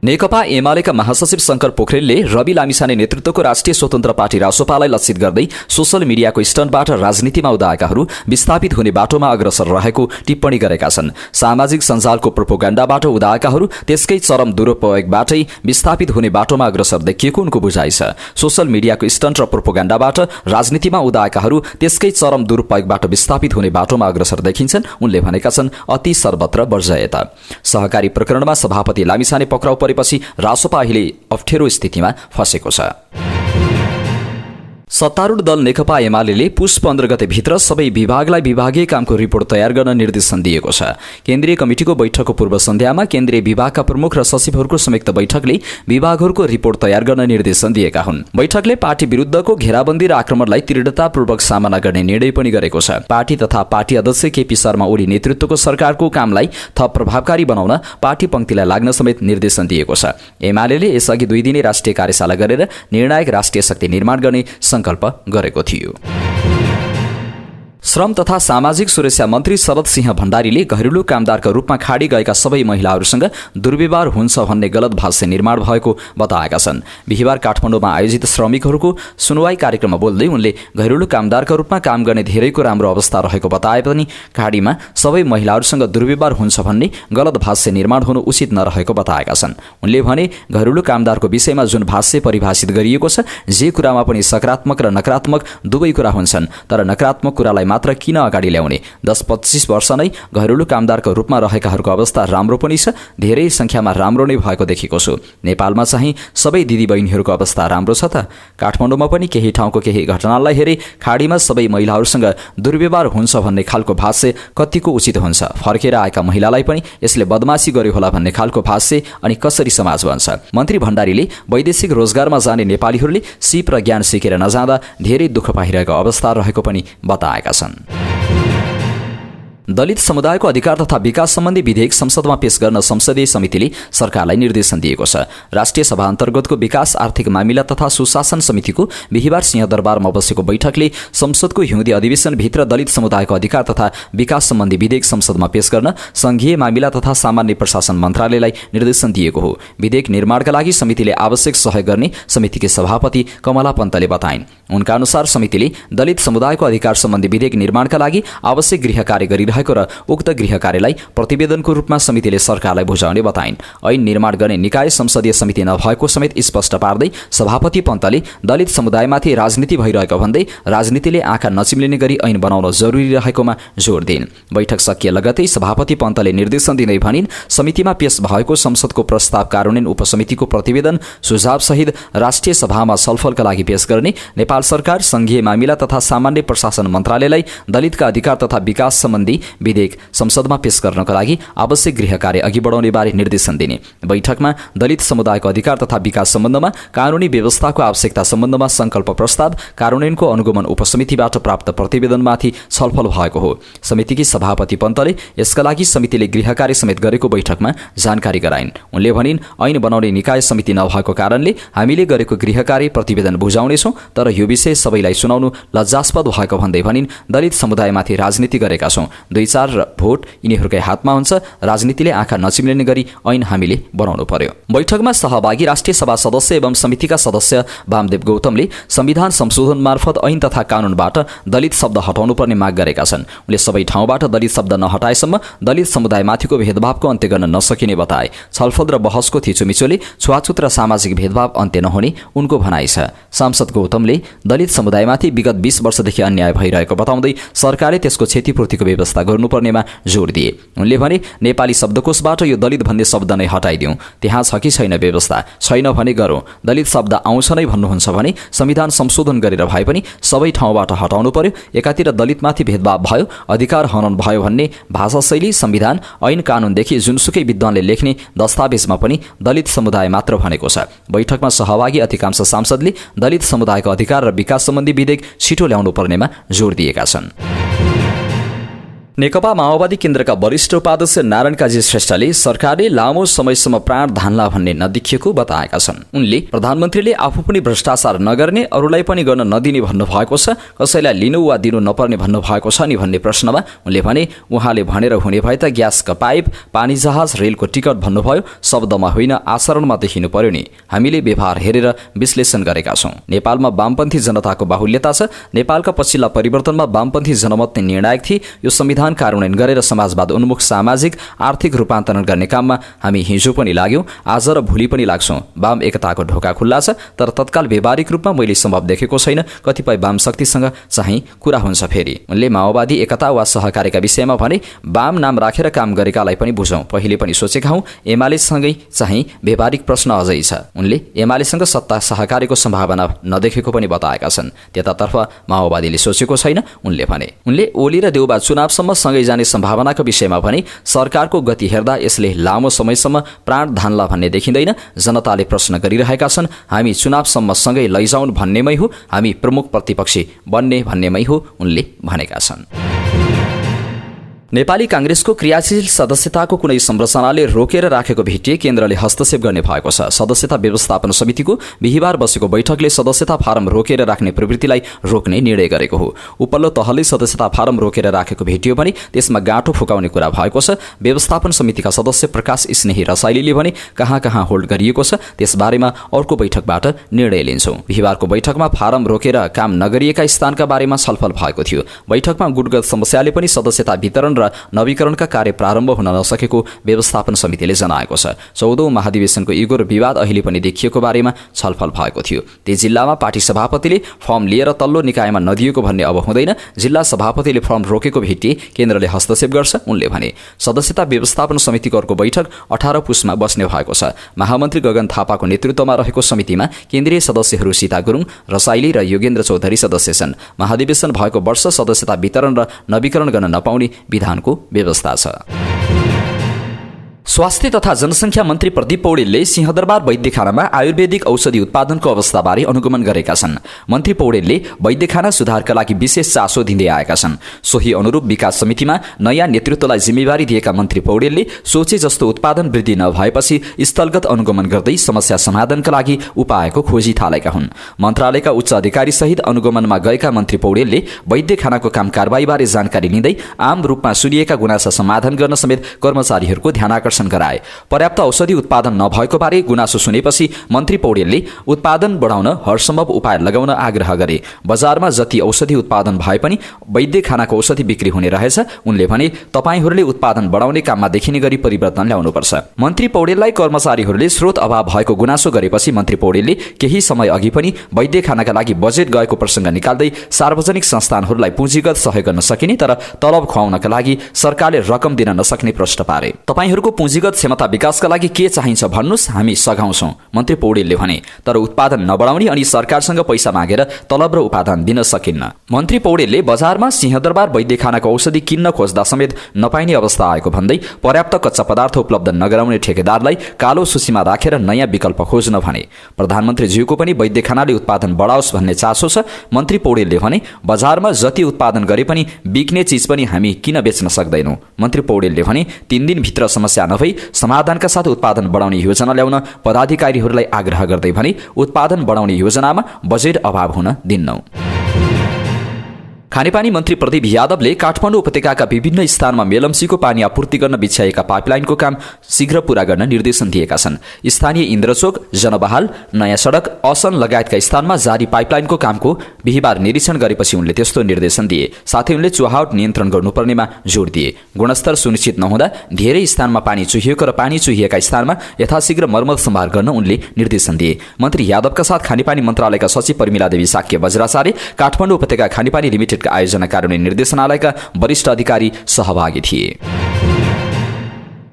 नेकपा एमालेका महासचिव शंकर पोखरेलले रवि लामिछाने नेतृत्वको राष्ट्रिय स्वतन्त्र पार्टी रासोपालाई लक्षित गर्दै सोशल मिडियाको स्टन्टबाट राजनीतिमा उदाएकाहरू विस्थापित हुने बाटोमा अग्रसर रहेको टिप्पणी गरेका छन्। सामाजिक सञ्जालको प्रोपोगण्डाबाट उदाएकाहरू त्यसकै चरम दुरुपयोगबाटै विस्थापित हुने बाटोमा अग्रसर देखिएको उनको बुझाइ छ। सोशल मिडियाको स्टन्ट र प्रोपोगण्डाबाट राजनीतिमा उदाएकाहरू त्यसकै चरम दुरुपयोगबाट विस्थापित हुने बाटोमा अग्रसर देखिन्छन्। उनले भनेका छन्, अति सर्वत्र वर्जयता। सहकारी प्रकरणमा सभापति लामिछाने पक्राउ पछि रासोपा अहिले अप्ठ्यारो स्थितिमा फँसेको छ। सत्तारूढ दल नेकपा एमाले पुस 15 गते भित्र सबै विभागलाई विभागीय कामको रिपोर्ट तयार गर्न निर्देशन दिएको छ। केन्द्रीय कमिटिको बैठकको पूर्व सन्ध्यामा केन्द्रीय विभागका प्रमुख र सचिवहरूको संयुक्त बैठकले विभागहरूको रिपोर्ट तयार गर्न निर्देशन दिएका हुन्। बैठकले पार्टी विरुद्धको घेराबन्दी र आक्रमणलाई दृढतापूर्वक सामना गर्ने निर्णय पनि गरेको छ। पार्टी तथा पार्टी अध्यक्ष केपी शर्मा ओली नेतृत्वको सरकारको कामलाई थप प्रभावकारी बनाउन पार्टी पंक्तिलाई लाग्न समेत निर्देशन दिएको छ। एमाले यसअघि 2 दिने राष्ट्रिय कार्यशाला गरेर निर्णायक राष्ट्रिय शक्ति निर्माण गर्ने संकल्प गरेको थियो। श्रम तथा सामाजिक सुरक्षा मन्त्री शरद सिंह भण्डारीले घरेलु कामदारका रूपमा खाडी गएका सबै महिलाहरूसँग दुर्व्यवहार हुन्छ भन्ने गलत भाष्य निर्माण भएको बताएका छन्। बिहिबार काठमाडौँमा आयोजित श्रमिकहरूको सुनवाई कार्यक्रममा बोल्दै उनले घरेलु कामदारका रूपमा काम गर्ने धेरैको राम्रो अवस्था रहेको बताए पनि खाडीमा सबै महिलाहरूसँग दुर्व्यवहार हुन्छ भन्ने गलत भाष्य निर्माण हुनु उचित नरहेको बताएका छन्। उनले भने घरेलु कामदारको विषयमा जुन भाष्य परिभाषित गरिएको छ, जे कुरामा पनि सकारात्मक र नकारात्मक दुवै कुरा हुन्छन्, तर नकारात्मक कुरालाई मात्र किन अगाडि ल्याउने? 10-25 वर्ष नै घरेलु कामदारको रूपमा रहेकाहरूको अवस्था राम्रो पनि छ, धेरै संख्यामा राम्रो नै भएको देखेको छु। नेपालमा चाहिँ सबै दिदीबहिनीहरूको अवस्था राम्रो छ त? काठमाडौँमा पनि केही ठाउँको केही घटनालाई हेरे खाडीमा सबै महिलाहरूसँग दुर्व्यवहार हुन्छ भन्ने खालको भाष्य कतिको उचित हुन्छ? फर्केर आएका महिलालाई पनि यसले बदमासी गर्यो होला भन्ने खालको भाष्य अनि कसरी समाज बन्छ? मन्त्री भण्डारीले वैदेशिक रोजगारमा जाने नेपालीहरूले सिप र ज्ञान सिकेर नजाँदा धेरै दुःख पाइरहेको अवस्था रहेको पनि बताएका छन्। दलित समुदायको अधिकार तथा विकास सम्बन्धी विधेयक संसदमा पेश गर्न संसदीय समितिले सरकारलाई निर्देशन दिएको छ। राष्ट्रिय सभा अन्तर्गतको विकास आर्थिक मामिला तथा सुशासन समितिको बिहिबार सिंहदरबारमा बसेको बैठकले संसदको हिउँदी अधिवेशनभित्र दलित समुदायको अधिकार तथा विकास सम्बन्धी विधेयक संसदमा पेश गर्न संघीय मामिला तथा सामान्य प्रशासन मन्त्रालयलाई निर्देशन दिएको हो। विधेयक निर्माणका लागि समितिले आवश्यक सहयोग गर्ने समितिकी सभापति कमला पन्तले बताइन्। उनका अनुसार समितिले दलित समुदायको अधिकार सम्बन्धी विधेयक निर्माणका लागि आवश्यक गृह कार्य गरिरहेको र उक्त गृह कार्यलाई प्रतिवेदनको रूपमा समितिले सरकारलाई बुझाउने बताइन्। ऐन निर्माण गर्ने निकाय संसदीय समिति नभएको समेत स्पष्ट पार्दै सभापति पन्तले दलित समुदायमाथि राजनीति भइरहेको भन्दै राजनीतिले आँखा नचिम्लिने गरी ऐन बनाउन जरुरी रहेकोमा जोड दिइन्। बैठक सकिए लगतै सभापति पन्तले निर्देशन दिँदै भनिन्, समितिमा पेश भएको संसदको प्रस्ताव कार्यान्वयन उपसमितिको प्रतिवेदन सुझावसहित राष्ट्रिय सभामा छलफलका लागि पेश गर्ने नेपाल सरकार संघीय मामिला तथा सामान्य प्रशासन मन्त्रालयलाई दलितका अधिकार तथा विकास सम्बन्धी विधेयक संसदमा पेश गर्नका लागि आवश्यक गृह कार्य अघि बढाउने बारे निर्देशन दिने। बैठकमा दलित समुदायको अधिकार तथा विकास सम्बन्धमा कानूनी व्यवस्थाको आवश्यकता सम्बन्धमा संकल्प प्रस्ताव कार्यान्वयनको अनुगमन उपसमितिबाट प्राप्त प्रतिवेदनमाथि छलफल भएको हो। समितिकी सभापति पन्तले यसका लागि समितिले गृह कार्य समेत गरेको बैठकमा जानकारी गराइन्। उनले भनिन्, ऐन बनाउने निकाय समिति नभएको कारणले हामीले गरेको गृह कार्य प्रतिवेदन बुझाउनेछौँ, तर यो विषय सबैलाई सुनाउनु लज्जास्पद भएको भन्दै भनिन्, दलित समुदायमाथि राजनीति गरेका छौँ, 2-4 भोट यिनीहरूकै हातमा हुन्छ, राजनीतिले आँखा नचिम्लिने गरी ऐन हामीले बनाउनु पर्यो। बैठकमा सहभागी राष्ट्रिय सभा सदस्य एवं समितिका सदस्य वामदेव गौतमले संविधान संशोधन मार्फत ऐन तथा कानूनबाट दलित शब्द हटाउनु पर्ने माग गरेका छन्। उनले सबै ठाउँबाट दलित शब्द नहटाएसम्म दलित समुदायमाथिको भेदभावको अन्त्य गर्न नसकिने बताए। छलफल र बहसको थिचोमिचोले छुवाछुत र सामाजिक भेदभाव अन्त्य नहुने उनको भनाइ छ। सांसद गौतमले दलित समुदायमाथि विगत 20 वर्षदेखि अन्याय भइरहेको बताउँदै सरकारले त्यसको क्षतिपूर्तिको व्यवस्था गर्नुपर्नेमा जोड दिए। उनले भने, नेपाली शब्दकोशबाट यो दलित भन्ने शब्द नै हटाइदिउँ, त्यहाँ छ कि छैन व्यवस्था, छैन भने गरौँ। दलित शब्द आउँछ नै भन्नुहुन्छ भने संविधान संशोधन गरेर भए पनि सबै ठाउँबाट हटाउनु पर्यो। एकातिर दलितमाथि भेदभाव भयो, अधिकार हनन भयो भन्ने भाषाशैली संविधान ऐन कानूनदेखि जुनसुकै विद्वानले लेख्ने दस्तावेजमा पनि दलित समुदाय मात्र भनेको छ। बैठकमा सहभागी अधिकांश सांसदले दलित समुदायको अधिकार र विकास सम्बन्धी विधेयक छिटो ल्याउनु पर्नेमा जोड दिएका छन्। नेकपा माओवादी केन्द्रका वरिष्ठ उपाध्यक्ष नारायण काजी श्रेष्ठले सरकारले लामो समयसम्म प्राण धान्ला भन्ने नदेखिएको बताएका छन्। उनले प्रधानमन्त्रीले आफू पनि भ्रष्टाचार नगर्ने, अरूलाई पनि गर्न नदिने भन्नुभएको छ, कसैलाई लिनु वा दिनु नपर्ने भन्नुभएको छ नि भन्ने प्रश्नमा उनले भने, उहाँले भनेर हुने भए त ग्यासका पाइप, पानी जहाज, रेलको टिकट भन्नुभयो, शब्दमा होइन आचरणमा देखिनु पर्यो नि। हामीले व्यवहार हेरेर विश्लेषण गरेका छौँ। नेपालमा वामपन्थी जनताको बाहुल्यता छ। नेपालका पछिल्ला परिवर्तनमा वामपन्थी जनमत नै निर्णायक थिए। यो संविधान कार्यान्वयन गरेर समाजवाद उन्मुख सामाजिक आर्थिक रूपान्तरण गर्ने काममा हामी हिजो पनि लाग्यौं, आज र भोलि पनि लाग्छौं। वाम एकताको ढोका खुल्ला छ, तर तत्काल व्यावहारिक रूपमा मैले सम्भव देखेको छैन। कतिपय वाम शक्तिसँग चाहिँ कुरा हुन्छ। फेरि उनले माओवादी एकता वा सहकारीका विषयमा भने, वाम नाम राखेर काम गरेकालाई पनि बुझौं। पहिले पनि सोचेका हौं, एमालेसँगै चाहिँ व्यावहारिक प्रश्न अझै छ। उनले एमालेसँग सत्ता सहकारीको सम्भावना नदेखेको पनि बताएका छन्। त्यतातर्फ माओवादीले सोचेको छैन उनले भने। उनले ओली र देउबा चुनावसम्म सँगै जाने सम्भावनाको विषयमा भने, सरकारको गति हेर्दा यसले लामो समयसम्म प्राण धान्ला भन्ने देखिँदैन। जनताले प्रश्न गरिरहेका छन्, हामी चुनावसम्म सँगै लैजाउन् भन्नेमै हो, हामी प्रमुख प्रतिपक्षी बन्ने भन्नेमै हो, उनले भनेका छन्। नेपाली कांग्रेसको क्रियाशील सदस्यताको कुनै संरचनाले रोकेर राखेको भेटिए केन्द्रले हस्तक्षेप गर्ने भएको छ। सदस्यता व्यवस्थापन समितिको बिहिबार बसेको बैठकले सदस्यता फारम रोकेर राख्ने प्रवृत्तिलाई रोक्ने निर्णय गरेको हो। उपल्लो तहले सदस्यता फारम रोकेर राखेको भेटियो भने त्यसमा गाँठो फुकाउने कुरा भएको छ। व्यवस्थापन समितिका सदस्य प्रकाश स्नेही रसाइलीले भने कहाँ कहाँ होल्ड गरिएको छ त्यसबारेमा अर्को बैठकबाट निर्णय लिन्छौं। बिहिबारको बैठकमा फारम रोकेर काम नगरिएका स्थानका बारेमा छलफल भएको थियो। बैठकमा गुटगत समस्याले पनि सदस्यता वितरण र नवीकरणका कार्य प्रारम्भ हुन नसकेको व्यवस्थापन समितिले जनाएको छ। 14औं महाधिवेशनको इगो र विवाद अहिले पनि देखिएको बारेमा छलफल भएको थियो। ती जिल्लामा पार्टी सभापतिले फर्म लिएर तल्लो निकायमा नदिएको भन्ने अब हुँदैन। जिल्ला सभापतिले फर्म रोकेको भेटिए केन्द्रले हस्तक्षेप गर्छ उनले भने। सदस्यता व्यवस्थापन समितिको अर्को बैठक 18 पुसमा बस्ने भएको छ। महामन्त्री गगन थापाको नेतृत्वमा रहेको समितिमा केन्द्रीय सदस्यहरू सीता गुरुङ, रसाइली र योगेन्द्र चौधरी सदस्य छन्। महाधिवेशन भएको वर्ष सदस्यता वितरण र नवीकरण गर्न नपाउने विधानको व्यवस्था छ। स्वास्थ्य तथा जनसङ्ख्या मन्त्री प्रदीप पौडेलले सिंहदरबार वैद्यखानामा आयुर्वेदिक औषधि उत्पादनको अवस्थाबारे अनुगमन गरेका छन्। मन्त्री पौडेलले वैद्यखाना सुधारका लागि विशेष चासो दिँदै आएका छन्। सोही अनुरूप विकास समितिमा नयाँ नेतृत्वलाई जिम्मेवारी दिएका मन्त्री पौडेलले सोचे जस्तो उत्पादन वृद्धि नभएपछि स्थलगत अनुगमन गर्दै समस्या समाधानका लागि उपायको खोजी थालेका हुन्। मन्त्रालयका उच्च अधिकारी सहित अनुगमनमा गएका मन्त्री पौडेलले वैद्यखानाको काम कारबाहीबारे जानकारी लिँदै आम रूपमा सुनिएका गुनासा समाधान गर्न समेत कर्मचारीहरूको ध्यानाकर्षण गराए। पर्याप्त औषधि उत्पादन नभएको बारे गुनासो सुनेपछि मन्त्री पौडेलले उत्पादन बढाउन हरसम्भव उपाय लगाउन आग्रह गरे। बजारमा जति औषधि उत्पादन भए पनि वैद्यखानाको औषधि बिक्री हुने रहेछ। उनले भने तपाईहरूले उत्पादन बढाउने काममा देखिने गरी परिवर्तन ल्याउनुपर्छ। मन्त्री पौडेललाई कर्मचारीहरूले स्रोत अभाव भएको गुनासो गरेपछि मन्त्री पौडेलले केही समय अघि पनि वैद्यखानाका लागि बजेट गएको प्रसङ्ग निकाल्दै सार्वजनिक संस्थानहरूलाई पुँजीगत सहयोग गर्न सकिने तर तलब खुवाउनका लागि सरकारले रकम दिन नसक्ने प्रश्न पारे। तपाईहरूको पुँजीगत क्षमता विकासका लागि के चाहिन्छ भन्नुस्, हामी सघाउँछौँ, मन्त्री पौडेलले भने। तर उत्पादन नबढाउने अनि सरकारसँग पैसा मागेर तलब र उत्पादन दिन सकिन्न। मन्त्री पौडेलले बजारमा सिंहदरबार वैद्यखानाको औषधि किन्न खोज्दा समेत नपाइने अवस्था आएको भन्दै पर्याप्त कच्चा पदार्थ उपलब्ध नगराउने ठेकेदारलाई कालो सूचीमा राखेर नयाँ विकल्प खोज्न भने। प्रधानमन्त्रीज्यूको पनि वैद्यखानाले उत्पादन बढाओस् भन्ने चासो छ। मन्त्री पौडेलले भने बजारमा जति उत्पादन गरे पनि बिक्ने चिज पनि हामी किन बेच्न सक्दैनौँ। मन्त्री पौडेलले भने 3 दिनभित्र समस्या नभई समाधानका साथ उत्पादन बढाउने योजना ल्याउन पदाधिकारीहरूलाई आग्रह गर्दै भने उत्पादन बढाउने योजनामा बजेट अभाव हुन दिन्नौ। खानेपानी मन्त्री प्रदीप यादवले काठमाडौँ उपत्यकाका विभिन्न स्थानमा मेलम्सीको पानी आपूर्ति गर्न बिछ्याएका पाइपलाइनको काम शीघ्र पूरा गर्न निर्देशन दिएका छन्। स्थानीय इन्द्रचोक, जनबहाल, नयाँ सडक, असन लगायतका स्थानमा जारी पाइपलाइनको कामको बिहिबार निरीक्षण गरेपछि उनले त्यस्तो निर्देशन दिए। साथै उनले चुहावट नियन्त्रण गर्नुपर्नेमा जोड दिए। गुणस्तर सुनिश्चित नहुँदा धेरै स्थानमा पानी चुहिएको र पानी चुहिएका स्थानमा यथाशीघ्र मर्मत सम्भार गर्न उनले निर्देशन दिए। मन्त्री यादवका साथ खानेपानी मन्त्रालयका सचिव परिमिला देवी साक्य बज्राचार्य, काठमाडौँ उपत्यका खानेपानी लिमिटेड आयोजना कार्यान्वयन निर्देशनालयका वरिष्ठ अधिकारी सहभागी थिए।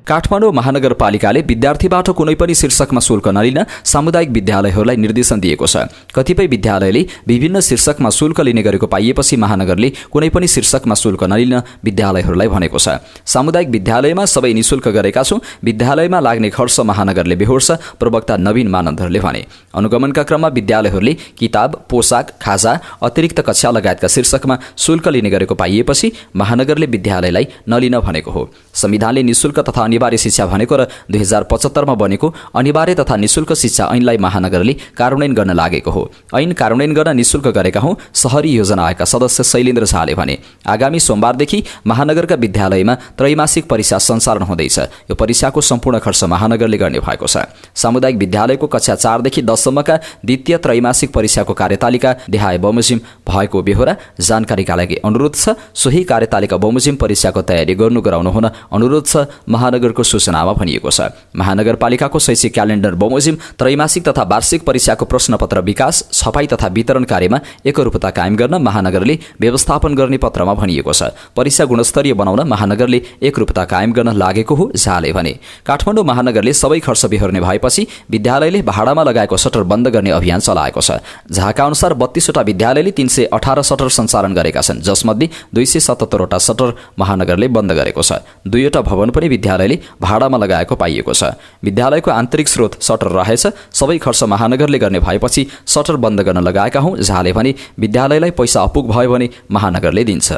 काठमाडौँ महानगरपालिकाले विद्यार्थीबाट कुनै पनि शीर्षकमा शुल्क नलिन सामुदायिक विद्यालयहरूलाई निर्देशन दिएको छ। कतिपय विद्यालयले विभिन्न शीर्षकमा शुल्क लिने गरेको पाइएपछि महानगरले कुनै पनि शीर्षकमा शुल्क नलिन विद्यालयहरूलाई भनेको छ। सामुदायिक विद्यालयमा सबै निशुल्क गरेका छौँ, विद्यालयमा लाग्ने खर्च महानगरले बेहोर्छ, प्रवक्ता नवीन मानन्दरले भने। अनुगमनका क्रममा विद्यालयहरूले किताब, पोसाक, खाजा, अतिरिक्त कक्षा लगायतका शीर्षकमा शुल्क लिने गरेको पाइएपछि महानगरले विद्यालयलाई नलिन भनेको हो। संविधानले निशुल्क तथा अनिवार्य शिक्षा भनेको र 2075 मा बनेको अनिवार्य तथा निशुल्क शिक्षा ऐनलाई महानगरले कार्यान्वयन गर्न लागेको हो। ऐन कार्यान्वयन गर्न निशुल्क गरेका हौं, शहरी योजना आयोगका सदस्य शैलेन्द्र झाले भने। आगामी सोमबारदेखि महानगरका विद्यालयमा त्रैमासिक परीक्षा सञ्चालन हुँदैछ। यो परीक्षाको सम्पूर्ण खर्च महानगरले गर्ने भएको छ। सामुदायिक विद्यालयको कक्षा 4 देखि 10 सम्मका द्वितीय त्रैमासिक परीक्षाको कार्यतालिका देहाय बमोजिम भएको बेहोरा जानकारीका लागि अनुरोध छ। सोही कार्यतालिका बमोजिम परीक्षाको तयारी गराउनु हुन अनुरोध छ, महानगरको सूचनामा भनिएको छ। महानगरपालिकाको शैक्षिक क्यालेन्डर बमोजिम त्रैमासिक तथा वार्षिक परीक्षाको प्रश्नपत्र विकास, छपाई तथा वितरण कार्यमा एकरूपता कायम गर्न महानगरले व्यवस्थापन गर्ने पत्रमा भनिएको छ। परीक्षा गुणस्तरीय बनाउन महानगरले एकरूपता कायम गर्न लागेको हो झाले भने। काठमाडौँ महानगरले सबै खर्च बेहोर्ने भएपछि विद्यालयले भाडामा लगाएको सटर बन्द गर्ने अभियान चलाएको छ। झाका अनुसार 32 वटा विद्यालयले 318 सटर सञ्चालन गरेका छन्, जसमध्ये 277 वटा सटर महानगरले बन्द गरेको छ। 2 वटा भवन पनि विद्यालयले भाडामा लगाएको पाइएको छ। विद्यालयको आन्तरिक स्रोत सटर रहेछ, सबै खर्च महानगरले गर्ने भएपछि सटर बन्द गर्न लगाएका हौं झाले भने। विद्यालयलाई पैसा अपुग भयो भने महानगरले दिन्छ।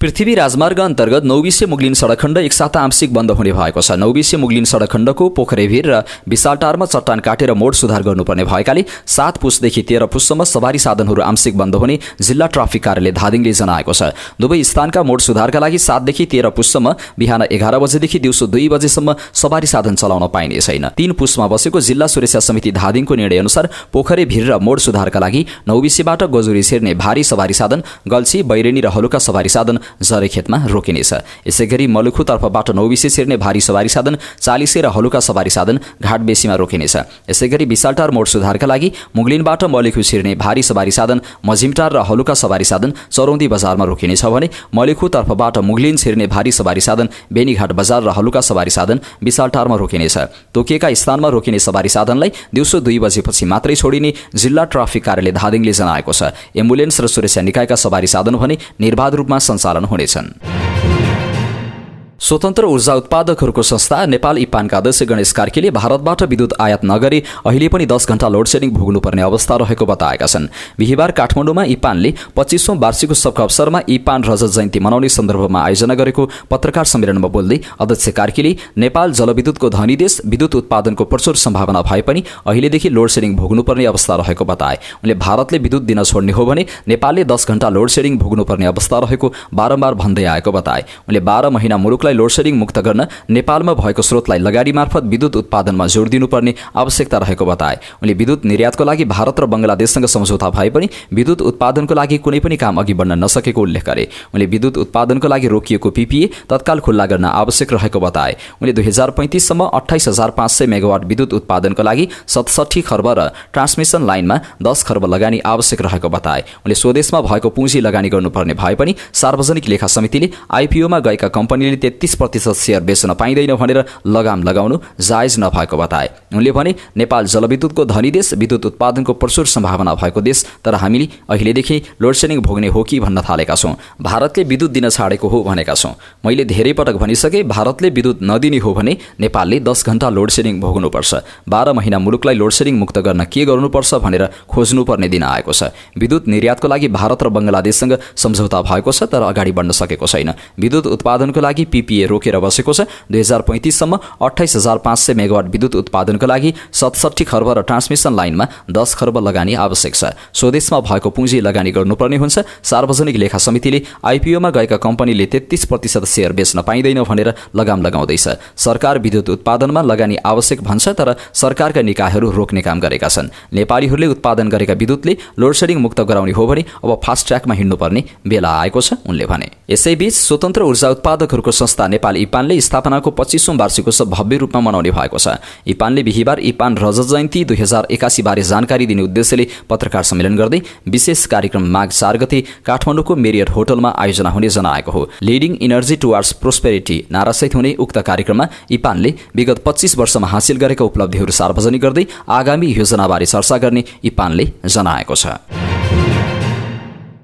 पृथ्वी राजमार्ग अन्तर्गत नौबिसे मुगलिन सडक खण्ड एक साता आंशिक बन्द हुने भएको छ। नौबिसे मुगलिन सडक खण्डको पोखरेभिर र विशालटारमा चट्टान काटेर मोड सुधार गर्नुपर्ने भएकाले 7 पुसदेखि 13 पुससम्म सवारी साधनहरू आंशिक बन्द हुने जिल्ला ट्राफिक कार्यालय धादिङले जनाएको छ। दुवै स्थानका मोड सुधारका लागि 7 देखि 13 पुससम्म बिहान 11 बजेदेखि दिउँसो 2 बजेसम्म सवारी साधन चलाउन पाइने छैन। 3 पुसमा बसेको जिल्ला सुरक्षा समिति धादिङको निर्णय अनुसार पोखरेभिर र मोड सुधारका लागि नौबिसेबाट गजुरी छिर्ने भारी सवारी साधन, गल्छी, बैरेनी र हलुका सवारी साधन जरेखेतमा रोकिनेछ। यसैगरी मलुखु तर्फबाट नौबिसे छिर्ने भारी सवारी साधन, चालिसे र हलुका सवारी साधन घाटबेसीमा रोकिनेछ। यसैगरी विशालटार मोड सुधारका लागि मुगलिनबाट मलुखु छिर्ने भारी सवारी साधन, मझिमटार र हलुका सवारी साधन चरौँदी बजारमा रोकिनेछ भने मलुखु तर्फबाट मुगलिन छिर्ने भारी सवारी साधन, बेनीघाट बजार र हलुका सवारी साधन विशालटारमा रोकिनेछ। तोकिएका स्थानमा रोकिने सवारी साधनलाई दिउँसो 2 बजेपछि मात्रै छोडिने जिल्ला ट्राफिक कार्यालय धादिङले जनाएको छ। एम्बुलेन्स र सुरक्षा निकायका सवारी साधन भने निर्बाध रूपमा सञ्चालन हुनेछन्। स्वतन्त्र ऊर्जा उत्पादकहरूको संस्था नेपाल इपानका अध्यक्ष गणेश कार्कीले भारतबाट विद्युत आयात नगरी अहिले पनि 10 घण्टा लोड सेडिङ भोग्नुपर्ने अवस्था रहेको बताएका छन्। बिहिबार काठमाडौँमा इपानले 25औं वार्षिक उत्सवका अवसरमा इपान रजत जयन्ती मनाउने सन्दर्भमा आयोजना गरेको पत्रकार सम्मेलनमा बोल्दै अध्यक्ष कार्कीले नेपाल जलविद्युतको धनी देश, विद्युत उत्पादनको प्रचुर सम्भावना भए पनि अहिलेदेखि लोड सेडिङ भोग्नुपर्ने अवस्था रहेको बताए। उनले भारतले विद्युत दिन छोड्ने हो भने नेपालले 10 घण्टा लोड सेडिङ भोग्नुपर्ने अवस्था रहेको बारम्बार भन्दै आएको बताए। उनले 12 महिना मुलुकलाई लोड सेडिङ मुक्त गर्न नेपालमा भएको स्रोतलाई लगाडी मार्फत विद्युत उत्पादनमा जोड दिनुपर्ने आवश्यकता रहेको बताए। उनले विद्युत निर्यातको लागि भारत र बंगलादेशसँग सम्झौता भए पनि विद्युत उत्पादनको लागि कुनै पनि काम अघि बढ्न नसकेको उल्लेख गरे। उनले विद्युत उत्पादनको लागि रोकिएको पीपीए तत्काल खुल्ला गर्न आवश्यक रहेको बताए। उनले 2035 सम्म 28500 मेगावाट विद्युत उत्पादनको लागि 67 खर्ब र ट्रान्समिसन लाइनमा 10 खर्ब लगानी आवश्यक रहेको बताए। उनले स्वदेशमा भएको पुँजी लगानी गर्नुपर्ने भए पनि सार्वजनिक लेखा समितिले आईपीओमा गएका कम्पनीले 33% शेयर बेच्न पाइँदैन भनेर लगाम लगाउनु जायज नभएको बताए। उनले भने नेपाल जलविद्युतको धनी देश, विद्युत उत्पादनको प्रचुर सम्भावना भएको देश, तर हामीले अहिलेदेखि लोड सेडिङ भोग्ने हो कि भन्न थालेका छौँ। भारतले विद्युत दिन छाडेको हो भनेका छौँ। मैले धेरै पटक भनिसके, भारतले विद्युत नदिने हो भने नेपालले 10 घण्टा लोड सेडिङ भोग्नुपर्छ। 12 महिना मुलुकलाई लोड सेडिङ मुक्त गर्न के गर्नुपर्छ भनेर खोज्नुपर्ने दिन आएको छ। विद्युत निर्यातको लागि भारत र बंगलादेशसँग सम्झौता भएको छ, तर अगाडि बढ्न सकेको छैन। विद्युत उत्पादनको लागि पीपीए रोकेर बसेको छ। 2035 सम्म 28500 मेगावाट विद्युत उत्पादनको लागि 67 खर्ब र ट्रान्समिसन लाइनमा 10 खर्ब लगानी आवश्यक छ। स्वदेशमा भएको पुँजी लगानी गर्नुपर्ने हुन्छ। सार्वजनिक लेखा समितिले आईपीओमा गएका कम्पनीले 33% शेयर बेच्न पाइँदैन भनेर लगाम लगाउँदैछ। सरकार विद्युत उत्पादनमा लगानी आवश्यक भन्छ, तर सरकारका निकायहरू रोक्ने काम गरेका छन्। नेपालीहरूले उत्पादन गरेका विद्युतले लोड सेडिङ मुक्त गराउने हो भने अब फास्ट ट्र्याकमा हिँड्नुपर्ने बेला आएको छ, उनले भने। यसैबीच स्वतन्त्र ऊर्जा उत्पादकहरूको संस्था नेपाल इपानले स्थापनाको 25औं वार्षिक उत्सव भव्य रूपमा मनाउने भएको छ। इपानले बिहिबार इपान रजत जयन्ती 2081 बारे जानकारी दिने उद्देश्यले पत्रकार सम्मेलन गर्दै विशेष कार्यक्रम माघ 4 गते काठमाडौँको मेरियट होटलमा आयोजना हुने जनाएको हो। लिडिङ इनर्जी टुवार्ड्स प्रोस्पेरिटी नारासहित हुने उक्त कार्यक्रममा इपानले विगत 25 वर्षमा हासिल गरेका उपलब्धिहरू सार्वजनिक गर्दै आगामी योजनाबारे चर्चा गर्ने इपानले जनाएको छ।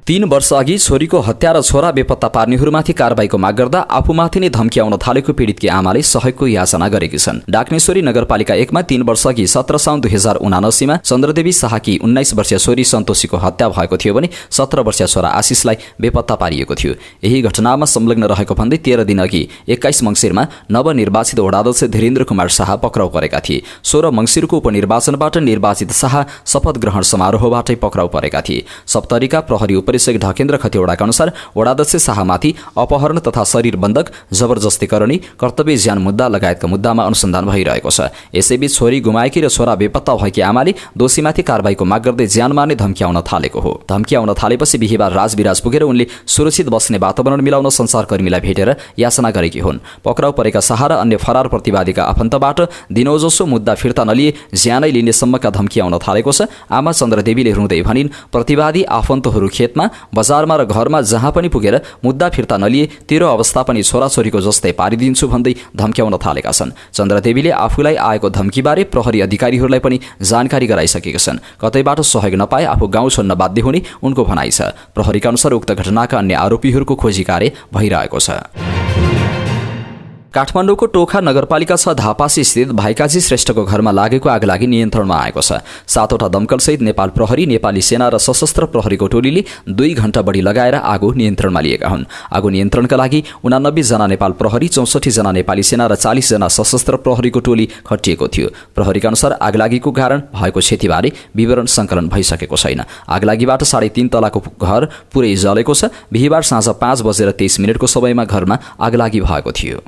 3 वर्ष अघि छोरीको हत्या र छोरा बेपत्ता पार्नेहरूमाथि कारबाहीको माग गर्दा आफूमाथि नै धम्क्याउन थालेको पीडितकी आमाले सहयोगको याचना गरेकी छन्। डाक्नेश्वरी नगरपालिका 1 मा 3 वर्ष अघि 17 साउन 2079 मा चन्द्रदेवी शाहकी 19 वर्षीय छोरी सन्तोषीको हत्या भएको थियो भने 17 वर्षीय छोरा आशिषलाई बेपत्ता पारिएको थियो। यही घटनामा संलग्न रहेको भन्दै 13 दिन अघि 21 मङ्सिरमा नवनिर्वाचित वडाध्यक्ष धीरेन्द्र कुमार शाह पक्राउ परेका थिए। 16 मङ्सिरको उपनिर्वाचनबाट निर्वाचित शाह शपथ ग्रहण समारोहबाटै पक्राउ परेका थिए। सप्तरीका प्रहरी ढकेन्द्र खतिवड़ाका अनुसार वडाध्यक्ष शाहमाथि अपहरण तथा शरीर बन्धक, जबरजस्ती करणी, कर्तव्य ज्यान मुद्दा लगायतका मुद्दामा अनुसन्धान भइरहेको छ। यसैबीच छोरी गुमाएकी र छोरा बेपत्ता भएकी आमाले दोषीमाथि कारबाहीको माग गर्दै ज्यान मार्ने धम्क्याउन थालेको हो। धम्क्याउन थालेपछि बिहिबार राजविराज पुगेर उनले सुरक्षित बस्ने वातावरण मिलाउन संचारकर्मीलाई भेटेर याचना गरेकी हुन्। पक्राउ परेका शाह र अन्य फरार प्रतिवादीका आफन्तबाट दिनौजसो मुद्दा फिर्ता नलिए ज्यानै लिने सम्मका धम्क्याउन थालेको छ। आमा चन्द्रदेवीले रुँदै भनिन्, प्रतिवादी आफन्तहरू खेतमा, बजारमा र घरमा जहाँ पनि पुगेर मुद्दा फिर्ता नलिए तेरो अवस्था पनि छोराछोरीको जस्तै पारिदिन्छु भन्दै धम्क्याउन थालेका छन्। चन्द्रदेवीले आफूलाई आएको धम्कीबारे प्रहरी अधिकारीहरूलाई पनि जानकारी गराइसकेका छन्। कतैबाट सहयोग नपाए आफू गाउँ छोड्न बाध्य हुने उनको भनाइ छ। प्रहरीका अनुसार उक्त घटनाका अन्य आरोपीहरूको खोजी कार्य भइरहेको छ। काठमाडौँको टोखा नगरपालिका 6 धापासी स्थित भाइकाजी श्रेष्ठको घरमा लागेको आगलागी नियन्त्रणमा आएको छ। 7वटा दमकलसहित नेपाल प्रहरी, नेपाली सेना र सशस्त्र प्रहरीको टोलीले 2 घण्टा बढी लगाएर आगो नियन्त्रणमा लिएका हुन्। आगो नियन्त्रणका लागि 89 जना नेपाल प्रहरी, 64 जना नेपाली सेना र 40 जना सशस्त्र प्रहरीको टोली खटिएको थियो। प्रहरीका अनुसार आगलागीको कारण भएको क्षतिबारे विवरण सङ्कलन भइसकेको छैन। आगलागीबाट 3.5 तलाको घर पुरै जलेको छ। बिहीबार साँझ 5:23 को समयमा घरमा आगलागी भएको थियो।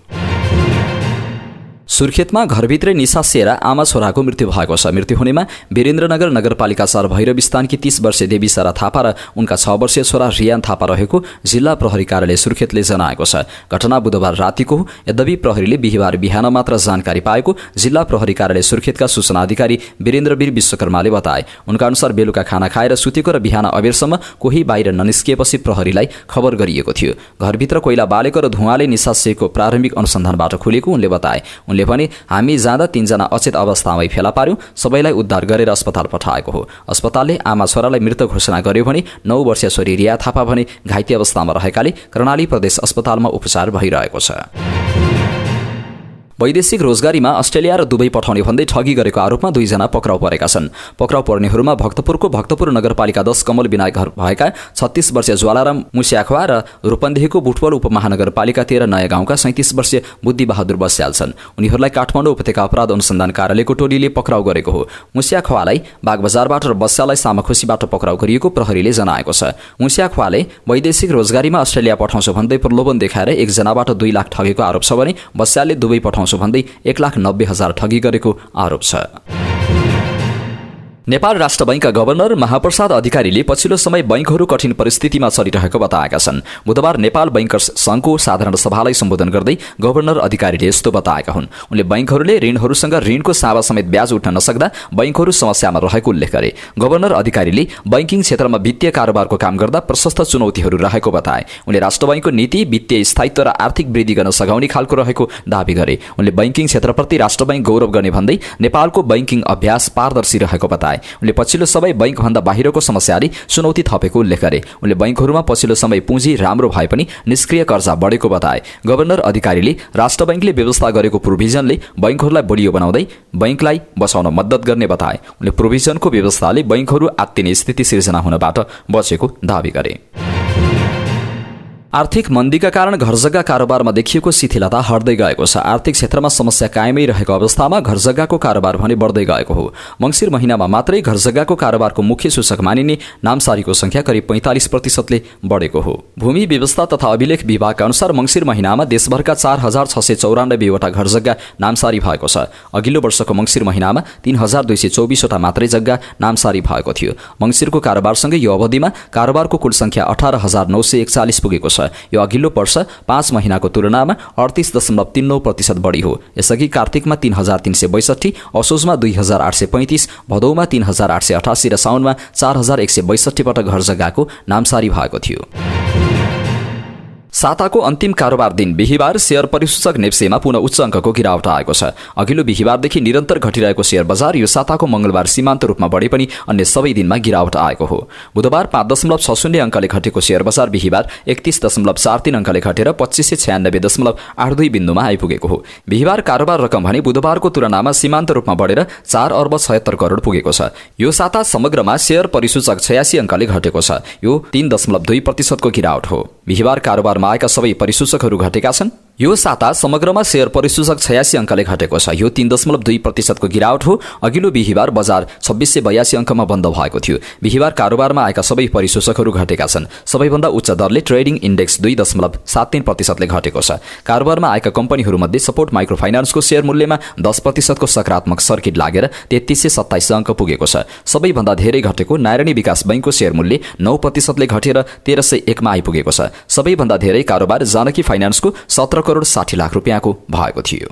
सुर्खेतमा घरभित्रै निसासिएर आमा छोराको मृत्यु भएको छ। मृत्यु हुनेमा वीरेन्द्रनगर नगरपालिका 4 भैरव स्थानकी 30 वर्षीय देवी सारा थापा र उनका 6 वर्षीय छोरा रियान थापा रहेको जिल्ला प्रहरी कार्यालय सुर्खेतले जनाएको छ। घटना बुधबार रातिको हो। यद्यपि प्रहरीले बिहीबार बिहान मात्र जानकारी पाएको जिल्ला प्रहरी कार्यालय सुर्खेतका सूचना अधिकारी वीरेन्द्रवीर विश्वकर्माले बताए। उनका अनुसार बेलुका खाना खाएर सुतेको र बिहान अबेरसम्म कोही बाहिर ननिस्किएपछि प्रहरीलाई खबर गरिएको थियो। घरभित्र कोइला बालेको र धुवाले निसासिएको प्रारम्भिक अनुसन्धानबाट खुलेको उनले बताए। उनले भने हामी जाँदा 3 जना अचेत अवस्थामै फेला पार्यौं। सबैलाई उद्धार गरेर अस्पताल पठाएको हो। अस्पतालले आमा छोरालाई मृत घोषणा गर्यो भने 9 वर्षीय छोरी रिया थापा भने घाइते अवस्थामा रहेकाले कर्णाली प्रदेश अस्पतालमा उपचार भइरहेको छ। वैदेशिक रोजगारीमा अस्ट्रेलिया र दुबई पठाउने भन्दै ठगी गरेको आरोपमा 2 जना पक्राउ परेका छन्। पक्राउ पर्नेहरूमा भक्तपुरको भक्तपुर नगरपालिका 10 कमल विनायक घर भएका 36 वर्षीय ज्वालाराम मुस्याखवा र रूपन्देहीको बुटवल उपमहानगरपालिका 13 नयाँ गाउँका 37 वर्षीय बुद्धिबहादुर बस्याल छन्। उनीहरूलाई काठमाडौँ उपत्यका अपराध अनुसन्धान कार्यालयको टोलीले पक्राउ गरेको हो। मुस्याखवालाई बागबजारबाट र बस्याललाई सामाखुसीबाट पक्राउ गरिएको प्रहरीले जनाएको छ। मुस्याखवाले वैदेशिक रोजगारीमा अस्ट्रेलिया पठाउँछु भन्दै प्रलोभन देखाएर 1 जनाबाट 2 लाख ठगेको आरोप छ भने बस्यालले दुबई पठाउँछु भन्दै 1,90,000 ठगी गरेको आरोप छ। नेपाल राष्ट्र बैंकका गभर्नर महाप्रसाद अधिकारीले पछिल्लो समय बैंकहरू कठिन परिस्थितिमा चलिरहेको बताएका छन्। बुधबार नेपाल बैंकर्स संघको साधारण सभालाई सम्बोधन गर्दै गभर्नर अधिकारीले यस्तो बताएका हुन्। उनले बैंकहरूले ऋणहरूसँग ऋणको सावा समेत ब्याज उठ्न नसक्दा बैंकहरू समस्यामा रहेको उल्लेख गरे। गभर्नर अधिकारीले बैंकिङ क्षेत्रमा वित्तीय कारोबारको काम गर्दा प्रशस्त चुनौतीहरू रहेको बताए। उनले राष्ट्र बैंकको नीति वित्तीय स्थायित्व र आर्थिक वृद्धि गर्न सघाउने खालको रहेको दावी गरे। उनले बैंकिङ क्षेत्रप्रति राष्ट्र बैंक गौरव गर्ने भन्दै नेपालको बैंकिङ अभ्यास पारदर्शी रहेको बताए। उनले पछिल्लो समय बैंकभन्दा बाहिरको समस्याले चुनौती थपेको उल्लेख गरे। उनले बैंकहरूमा पछिल्लो समय पुँजी राम्रो भए पनि निष्क्रिय कर्जा बढेको बताए। गभर्नर अधिकारीले राष्ट्र बैंकले व्यवस्था गरेको प्रोभिजनले बैंकहरूलाई बलियो बनाउँदै बैंकलाई बचाउन मद्दत गर्ने बताए। उनले प्रोभिजनको व्यवस्थाले बैंकहरू आत्तिने स्थिति सिर्जना हुनबाट बचेको दावी गरे। आर्थिक मन्दीका कारण घरजग्गा कारोबारमा देखिएको शिथिलता हट्दै गएको छ। आर्थिक क्षेत्रमा समस्या कायमै रहेको अवस्थामा घरजग्गाको कारोबार भने बढ्दै गएको हो। मङ्सिर महिनामा मात्रै घरजग्गाको कारोबारको मुख्य सूचक मानिने नामसारीको संख्या करिब 45% बढेको हो। भूमि व्यवस्था तथा अभिलेख विभागका अनुसार मङ्सिर महिनामा देशभरका 4,694 वटा घरजग्गा नामसारी भएको छ। अघिल्लो वर्षको मङ्सिर महिनामा 3,224 वटा मात्रै जग्गा नामसारी भएको थियो। मङ्सिरको कारोबारसँगै यो अवधिमा कारोबारको कुल संख्या 18,941 पुगेको छ। यो अघिल्लो वर्ष 5 महिनाको तुलनामा 38.39% बढी हो। यसअघि कार्तिकमा 3,362, असोजमा 2,835, भदौमा 3,888 र साउनमा 4,162 पटक घरजग्गाको नामसारी भएको थियो। साताको अन्तिम कारोबार दिन बिहीबार शेयर परिसूचक नेप्सेमा पुनः उच्च अङ्कको गिरावट आएको छ। अघिल्लो बिहीबारदेखि निरन्तर घटिरहेको शेयर बजार यो साताको मङ्गलबार सीमान्त रूपमा बढे पनि अन्य सबै दिनमा गिरावट आएको हो। बुधबार 5.60 अङ्कले घटेको शेयर बजार बिहीबार 31.43 अङ्कले घटेर 2596.82 बिन्दुमा आइपुगेको हो। बिहीबार कारोबार रकम भने बुधबारको तुलनामा सीमान्त रूपमा बढेर 4 अर्ब 76 करोड पुगेको छ। यो साता समग्रमा शेयर परिसूचक 86 अङ्कले घटेको छ। यो 3.2% को गिरावट हो। बिहीबार कारोबारमा आएका सबै परिसूचकहरू घटेका छन्। यो साता समग्रमा शेयर परिसूचक 86 अङ्कले घटेको छ। यो 3.2% को गिरावट हो। अघिल्लो बिहीबार बजार 2682 अङ्कमा बन्द भएको थियो। बिहीबार कारोबारमा आएका सबै परिसूचकहरू घटेका छन्। सबैभन्दा उच्च दरले ट्रेडिङ इन्डेक्स 2.73% ले घटेको छ। कारोबारमा आएका कम्पनीहरूमध्ये सपोर्ट माइक्रो फाइनान्सको शेयर मूल्यमा 10% को सकारात्मक सर्किट लागेर 3327 अङ्क पुगेको छ। सबैभन्दा धेरै घटेको नारायणी विकास बैंकको शेयर मूल्य 9% ले घटेर 1301 मा आइपुगेको छ। सबैभन्दा धेरै कारोबार जानकी फाइनान्सको 17 करोड 60 लाख रुपियाँको भएको थियो।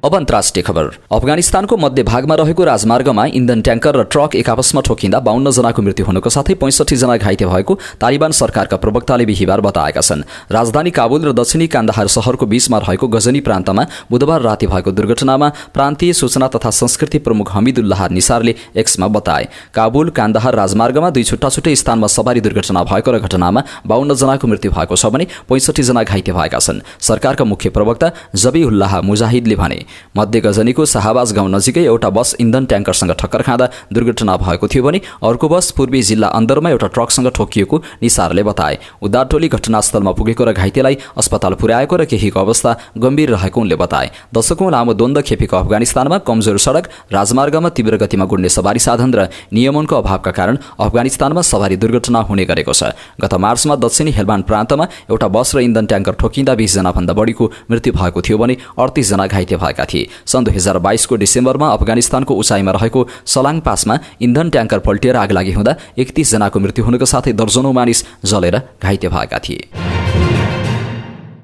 अब अन्तर्राष्ट्रिय खबर। अफगानिस्तानको मध्य भागमा रहेको राजमार्गमा इन्धन ट्याङ्कर र ट्रक एक आपसमा ठोकिँदा 52 जनाको मृत्यु हुनुको साथै 65 जना घाइते भएको तालिबान सरकारका प्रवक्ताले बिहिबार बताएका छन्। राजधानी काबुल र दक्षिणी कान्दाहार शहरको बीचमा रहेको गजनी प्रान्तमा बुधबार राति भएको दुर्घटनामा प्रान्तीय सूचना तथा संस्कृति प्रमुख हमिदुल्लाह निसारले एक्समा बताए। काबुल कान्दाहार राजमार्गमा दुई छुट्टा छुट्टै स्थानमा सवारी दुर्घटना भएको र घटनामा 52 जनाको मृत्यु भएको छ भने 65 जना घाइते भएका छन्। सरकारका मुख्य प्रवक्ता जबीहुल्लाह मुजाहिदले भने मध्य गजनीको शाहबाज गाउँ नजिकै एउटा बस इन्धन ट्याङ्करसँग ठक्कर खाँदा दुर्घटना भएको थियो भने अर्को बस पूर्वी जिल्ला अन्दरमा एउटा ट्रकसँग ठोकिएको निसारले बताए। उद्धार टोली घटनास्थलमा पुगेको र घाइतेलाई अस्पताल पुर्याएको र केहीको अवस्था गम्भीर रहेको उनले बताए। दशकौं लामो द्वन्द्व खेपेको अफगानिस्तानमा कमजोर सडक, राजमार्गमा तीव्र गतिमा गुड्ने सवारी साधन र नियमनको अभावका कारण अफगानिस्तानमा सवारी दुर्घटना हुने गरेको छ। गत मार्चमा दक्षिणी हेल्बान प्रान्तमा एउटा बस र इन्धन ट्याङ्कर ठोकिँदा 20 जनाभन्दा बढीको मृत्यु भएको थियो भने 38 जना घाइते भएका थिए। सन् 2022 को डिसेम्बरमा अफगानिस्तानको उचाइमा रहेको सलाङ पासमा इन्धन ट्याङ्कर पल्टिएर आगलागी हुँदा 31 जनाको मृत्यु हुनुको साथै दर्जनौं मानिस जलेर घाइते भएका थिए।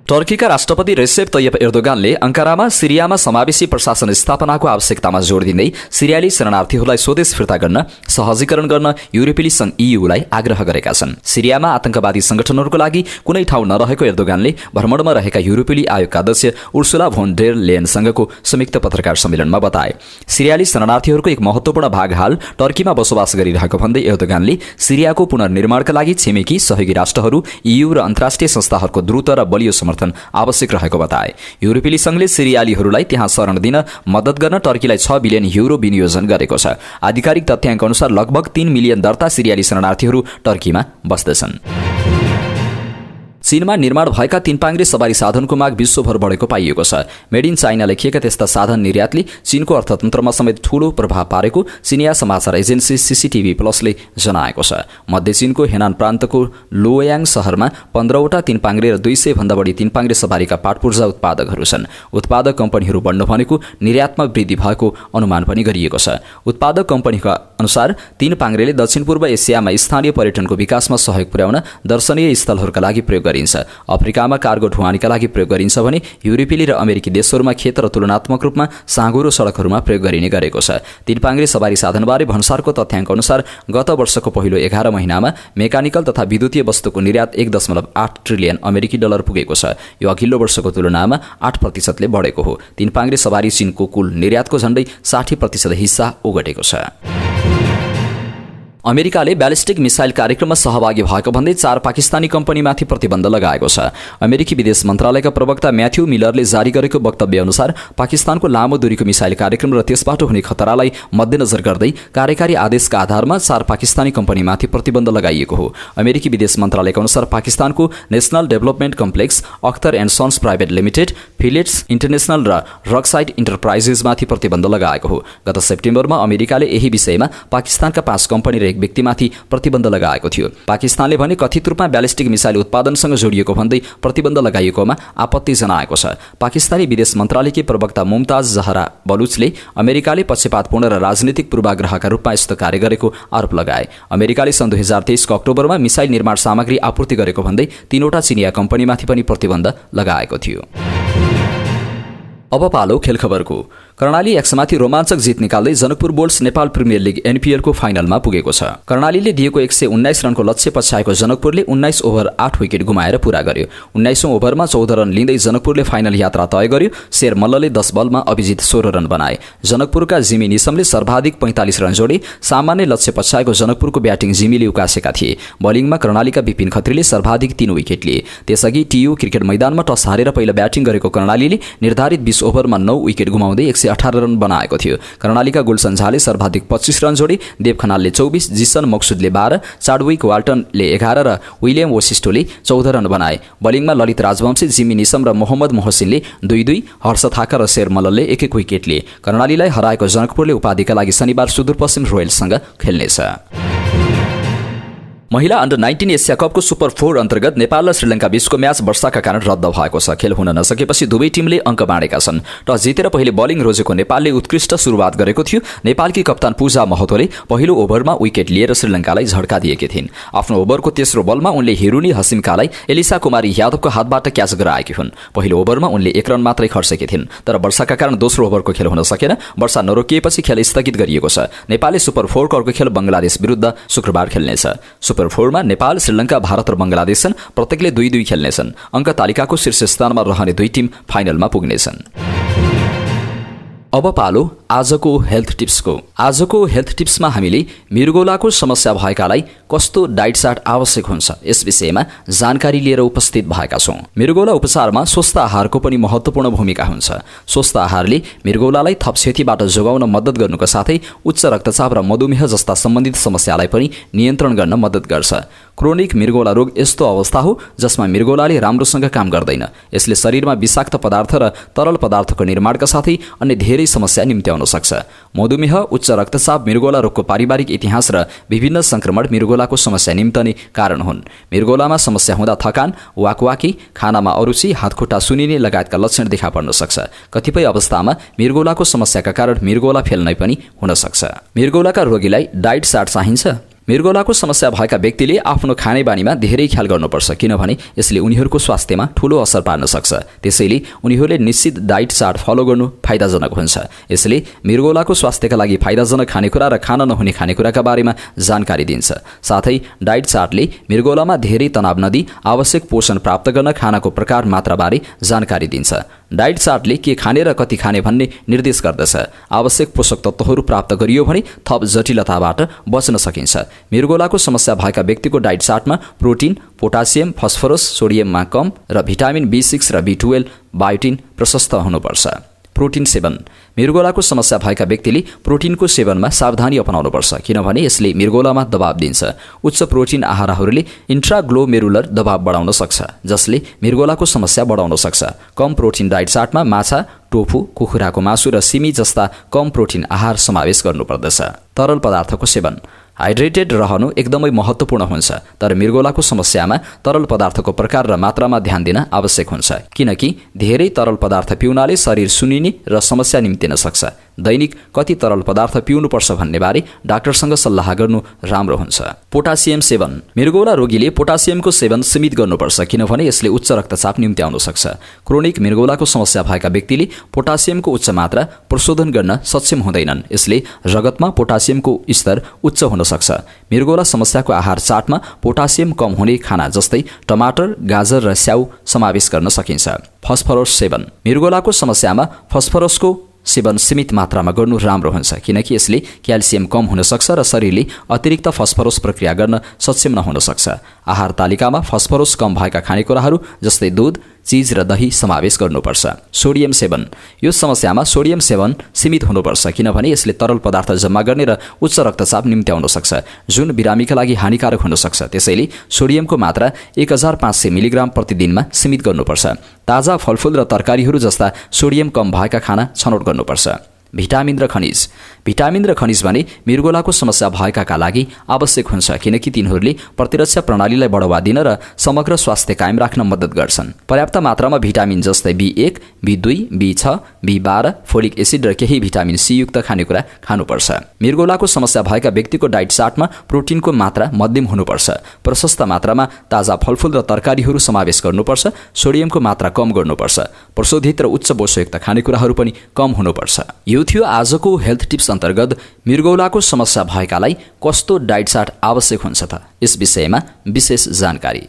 टर्कीका राष्ट्रपति रेसेप तय्यप एर्दोगानले अंकारामा सिरियामा समावेशी प्रशासन स्थापनाको आवश्यकतामा जोड दिँदै सिरियाली शरणार्थीहरूलाई स्वदेश फिर्ता गर्न सहजीकरण गर्न युरोपेली संघ ईयूलाई आग्रह गरेका छन्। सिरियामा आतंकवादी संगठनहरूको लागि कुनै ठाउँ नरहेको एर्दोगानले भ्रमणमा रहेका युरोपेली आयोगका अध्यक्ष उर्सुला भोन डेर लेयनसँगको संयुक्त पत्रकार सम्मेलनमा बताए। सिरियाली शरणार्थीहरूको एक महत्वपूर्ण भाग हाल टर्कीमा बसोबास गरिरहेको भन्दै एर्दोगानले सिरियाको पुनर्निर्माणका लागि छिमेकी सहयोगी राष्ट्रहरू, ईयू र अन्तर्राष्ट्रिय संस्थाहरूको द्रुत र बलियो आवश्यक रहेको बताए। युरोपेली संघले सिरियालीहरूलाई त्यहाँ शरण दिन मद्दत गर्न टर्कीलाई 6 बिलियन युरो विनियोजन गरेको छ। आधिकारिक तथ्याङ्क अनुसार लगभग 3 मिलियन दर्ता सिरियाली शरणार्थीहरू टर्कीमा बस्दछन्। चीनमा निर्माण भएका 3 पाङ्ग्रे सवारी साधनको माग विश्वभर बढेको पाइएको छ। मेड इन चाइना लेखिएका त्यस्ता साधन निर्यातले चीनको अर्थतन्त्रमा समेत ठूलो प्रभाव पारेको चिनिया समाचार एजेन्सी सीसीटीभी प्लसले जनाएको छ। मध्य चीनको हेनान प्रान्तको लोयाङ शहरमा 15वटा 3 पाङ्ग्रे र 200 भन्दा बढी 3 पाङ्ग्रे सवारीका पाटपूर्जा उत्पादकहरू छन्। उत्पादक कम्पनीहरू बढ्नु भनेको निर्यातमा वृद्धि भएको अनुमान पनि गरिएको छ। उत्पादक कम्पनीका अनुसार 3 पाङ्ग्रेले दक्षिण पूर्व एसियामा स्थानीय पर्यटनको विकासमा सहयोग पुर्याउन दर्शनीय स्थलहरूका लागि प्रयोग गरिन्छ। अफ्रिकामा कार्गो ढुवानीका लागि प्रयोग गरिन्छ भने युरोपेली र अमेरिकी देशहरूमा खेत र तुलनात्मक रूपमा साँघुरो सडकहरूमा प्रयोग गरिने गरेको छ। 3 पाङ्ग्रे सवारी साधनबारे भन्सारको तथ्याङ्क अनुसार गत वर्षको पहिलो 11 महिनामा मेकानिकल तथा विद्युतीय वस्तुको निर्यात 1.8 ट्रिलियन अमेरिकी डलर पुगेको छ। यो अघिल्लो वर्षको तुलनामा 8% बढेको हो। 3 पाङ्ग्रे सवारी चीनको कुल निर्यातको झण्डै 60% हिस्सा ओगटेको छ। अमेरिकाले ब्यालिस्टिक मिसाइल कार्यक्रममा सहभागी भएको भन्दै 4 पाकिस्तानी कम्पनीमाथि प्रतिबन्ध लगाएको छ। अमेरिकी विदेश मन्त्रालयका प्रवक्ता म्याथ्यू मिलरले जारी गरेको वक्तव्य अनुसार पाकिस्तानको लामो दूरीको मिसाइल कार्यक्रम र त्यसबाट हुने खतरालाई मध्यनजर गर्दै कार्यकारी आदेशका आधारमा 4 पाकिस्तानी कम्पनीमाथि प्रतिबन्ध लगाइएको हो। अमेरिकी विदेश मन्त्रालयका अनुसार पाकिस्तानको national development complex, Akhtar and sons private limited, Affiliates International र रकसाइड इन्टरप्राइजेसमाथि प्रतिबन्ध लगाएको हो। गत सेप्टेम्बरमा अमेरिकाले यही विषयमा पाकिस्तानका 5 कम्पनी र व्यक्तिमाथि प्रतिबन्ध लगाएको थियो। पाकिस्तानले भने कथित रूपमा ब्यालिस्टिक मिसाइल उत्पादनसँग जोडिएको भन्दै प्रतिबन्ध लगाइएकोमा आपत्ति जनाएको छ। पाकिस्तानी विदेश मन्त्रालयकी प्रवक्ता मुमताज जहरा बलुचले अमेरिकाले पक्षपातपूर्ण र राजनीतिक पूर्वाग्रहका रूपमा यस्तो कार्य गरेको आरोप लगाए। अमेरिकाले सन् 2023 को अक्टोबरमा मिसाइल निर्माण सामग्री आपूर्ति गरेको भन्दै 3वटा चिनिया कम्पनीमाथि पनि प्रतिबन्ध लगाएको थियो। अब पालो खेल खबरको। कर्णाली एक्समाथि रोमाञ्चक जित निकाल्दै Janakpur bolts Nepal premier league एनपीएलको फाइनलमा पुगेको छ। कर्णालीले दिएको 119 रनको लक्ष्य पछ्याएको जनकपुरले 19 ओभर 8 विकेट गुमाएर पूरा गर्यो। 19औं ओभरमा 14 रन लिँदै जनकपुरले फाइनल यात्रा तय गर्यो। शेर मल्लले 10 बलमा अभिजित 16 रन बनाए। जनकपुरका जिमी निसमले सर्वाधिक 45 रन जोडे। सामान्य लक्ष्य पछ्याएको जनकपुरको ब्याटिङ जिमीले उकासेका थिए। बलिङमा कर्णालीका विपिन खत्रीले सर्वाधिक 3 विकेट लिए। त्यसअघि टीयू क्रिकेट मैदानमा टस हारेर पहिला ब्याटिङ गरेको कर्णालीले निर्धारित 20 ओभरमा 9 विकेट गुमाउँदै 118 रन बनाएको थियो। कर्णालीका गुलसन झाले सर्वाधिक 25 रन जोडे। देव खनालले 24, जिसन मक्सुदले 12, चाडविक वाल्टनले 11 र विलियम वशिष्ठले 14 रन बनाए। बलिङमा ललित राजवंशी, जिमी निसम र मोहम्मद मोहसिनले 2-2, हर्ष थाका र शेर मल्लले 1-1 विकेट लिए। कर्णालीलाई हराएको जनकपुरले उपाधिका लागि शनिबार सुदूरपश्चिम रोयल्ससँग खेल्नेछ। महिला अन्डर 19 एसिया कपको सुपर 4 अन्तर्गत नेपाल र श्रीलङ्का बीचको म्याच वर्षाका कारण रद्द भएको छ। खेल हुन नसकेपछि दुवै टिमले अङ्क बाँडेका छन्। टस जितेर पहिले बलिङ रोजेको नेपालले उत्कृष्ट सुरुवात गरेको थियो। नेपालकी कप्तान पूजा महतोले पहिलो ओभरमा विकेट लिएर श्रीलङ्कालाई झड्का दिएकी थिइन्। आफ्नो ओभरको तेस्रो बलमा उनले हिरुनी हसिमकालाई एलिसा कुमारी यादवको हातबाट क्याच गराएकी हुन्। पहिलो ओभरमा उनले 1 रन मात्रै खर्चेकी थिइन्, तर वर्षाका कारण दोस्रो ओभरको खेल हुन सकेन। वर्षा नरोकिएपछि खेल स्थगित गरिएको छ। नेपालले सुपर 4 को अर्को खेल बंगलादेश विरुद्ध शुक्रबार खेल्नेछ। सुपर 4 मा नेपाल, श्रीलङ्का, भारत र बंगलादेश छन्। प्रत्येकले 2-2 खेल्नेछन्। अङ्क तालिकाको शीर्ष स्थानमा रहने दुई टिम फाइनलमा पुग्नेछन्। अब पालो आजको हेल्थ टिप्सको। आजको हेल्थ टिप्समा हामीले मृगौलाको समस्या भएकालाई कस्तो डाइट चार्ट आवश्यक हुन्छ यस विषयमा जानकारी लिएर उपस्थित भएका छौं। मृगौला उपचारमा स्वस्थ आहारको पनि महत्त्वपूर्ण भूमिका हुन्छ। स्वस्थ आहारले मृगौलालाई थप क्षतिबाट जोगाउन मद्दत गर्नुका साथै उच्च रक्तचाप र मधुमेह जस्ता सम्बन्धित समस्यालाई पनि नियन्त्रण गर्न मद्दत गर्छ। क्रोनिक मृगौला रोग यस्तो अवस्था हो जसमा मृगौलाले राम्रोसँग काम गर्दैन। यसले शरीरमा विषाक्त पदार्थ र तरल पदार्थको निर्माणका साथै अन्य धेरै समस्या निम्त्याउन सक्छ। मधुमेह, उच्च रक्तचाप मृगौला रोगको पारिवारिक इतिहास र विभिन्न संक्रमण मृगौलाको समस्या निम्तने कारण हुन्। मृगौलामा समस्या हुँदा थकान, वाकवाकी, खानामा अरुचि, हातखुट्टा सुनिने लगायतका लक्षण देखा पर्न सक्छ। कतिपय अवस्थामा मृगौलाको समस्याका कारण मृगौला फेल्नै पनि हुन सक्छ। मृगौलाका रोगीलाई डाइट चार्ट चाहिन्छ। मृगौलाको समस्या भएका व्यक्तिले आफ्नो खानेबानीमा धेरै ख्याल गर्नुपर्छ, किनभने यसले उनीहरूको स्वास्थ्यमा ठूलो असर पार्न सक्छ। त्यसैले उनीहरूले निश्चित डाइट चार्ट फलो गर्नु फाइदाजनक हुन्छ। यसले मृगौलाको स्वास्थ्यका लागि फाइदाजनक खानेकुरा र खान नहुने खानेकुराका बारेमा जानकारी दिन्छ। साथै डाइट चार्टले मृगौलामा धेरै तनाव नदिई आवश्यक पोषण प्राप्त गर्न खानाको प्रकार मात्राबारे जानकारी दिन्छ। डाइट चार्टले के खाने र कति खाने भन्ने निर्देश गर्दछ। आवश्यक पोषक तत्त्वहरू प्राप्त गरियो भने थप जटिलताबाट बच्न सकिन्छ। मृगौलाको समस्या भएका व्यक्तिको डाइट चार्टमा प्रोटिन, पोटासियम, फस्फरस, सोडियममा कम र भिटामिन B6 र B12, बायोटिन प्रशस्त हुनुपर्छ। प्रोटिन सेवन। मृगौलाको समस्या भएका व्यक्तिले प्रोटिनको सेवनमा सावधानी अपनाउनुपर्छ, किनभने यसले मृगौलामा दबाव दिन्छ। उच्च प्रोटिन आहारहरूले इन्ट्राग्लोमेरुलर दबाव बढाउन सक्छ, जसले मृगौलाको समस्या बढाउन सक्छ। कम प्रोटिन डाइट चार्टमा माछा, टोफु, कुखुराको मासु र सिमी जस्ता कम प्रोटिन आहार समावेश गर्नुपर्दछ। तरल पदार्थको सेवन। हाइड्रेटेड रहनु एकदमै महत्त्वपूर्ण हुन्छ, तर मृगौलाको समस्यामा तरल पदार्थको प्रकार र मात्रामा ध्यान दिन आवश्यक हुन्छ, किनकि धेरै तरल पदार्थ पिउनाले शरीर सुनिने र समस्या निम्तिन सक्छ। दैनिक कति तरल पदार्थ पिउनुपर्छ भन्ने बारे डाक्टरसँग सल्लाह गर्नु राम्रो हुन्छ। पोटासियम सेवन। मृगौला रोगीले पोटासियमको सेवन सीमित गर्नुपर्छ, किनभने यसले उच्च रक्तचाप निम्त्याउन सक्छ। क्रोनिक मृगौलाको समस्या भएका व्यक्तिले पोटासियमको उच्च मात्रा प्रशोधन गर्न सक्षम हुँदैनन्। यसले रगतमा पोटासियमको स्तर उच्च हुन सक्छ। मृगौला समस्याको आहार चार्टमा पोटासियम कम हुने खाना जस्तै टमाटर, गाजर र स्याउ समावेश गर्न सकिन्छ। फस्फरस सेवन। मृगौलाको समस्यामा फस्फरसको सेवन सीमित मात्रामा गर्नु राम्रो हुन्छ, किनकि यसले क्याल्सियम कम हुन सक्छ र शरीरले अतिरिक्त फस्फरस प्रक्रिया गर्न सक्षम नहुन सक्छ। आहार तालिकामा फस्फरस कम भएका खानेकुराहरू जस्तै दूध, चीज र दही समावेश गर्नुपर्छ। सोडियम सेवन। यो समस्यामा सोडियम सेवन सीमित हुनुपर्छ, किनभने यसले तरल पदार्थ जम्मा गर्ने र उच्च रक्तचाप निम्त्याउन सक्छ, जुन बिरामीका लागि हानिकारक हुन सक्छ। त्यसैले सोडियमको मात्रा 1500 मिलिग्राम प्रतिदिनमा सीमित गर्नुपर्छ। ताजा फलफुल र तरकारीहरू जस्ता सोडियम कम भएका खाना छनौट गर्नुपर्छ। भिटामिन र खनिज। भिटामिन र खनिज भने मृगौलाको समस्या भएकाका लागि आवश्यक हुन्छ, किनकि तिनीहरूले प्रतिरक्षा प्रणालीलाई बढावा दिन र समग्र स्वास्थ्य कायम राख्न मद्दत गर्छन्। पर्याप्त मात्रामा भिटामिन जस्तै B1, B2, B6, B12, folic acid र केही भिटामिन C युक्त खानेकुरा खानुपर्छ। मृगौलाको समस्या भएका व्यक्तिको डाइट चार्टमा प्रोटिनको मात्रा मध्यम हुनुपर्छ। प्रशस्त मात्रामा ताजा फलफुल र तरकारीहरू समावेश गर्नुपर्छ। सोडियमको मात्रा कम गर्नुपर्छ। प्रशोधित र उच्च पोषकयुक्त खानेकुराहरू पनि कम हुनुपर्छ। यो थियो आजको हेल्थ टिप्स अन्तर्गत मृगौलाको समस्या भएकालाई कस्तो डाइट चार्ट आवश्यक हुन्छ त यस विषयमा विशेष जानकारी।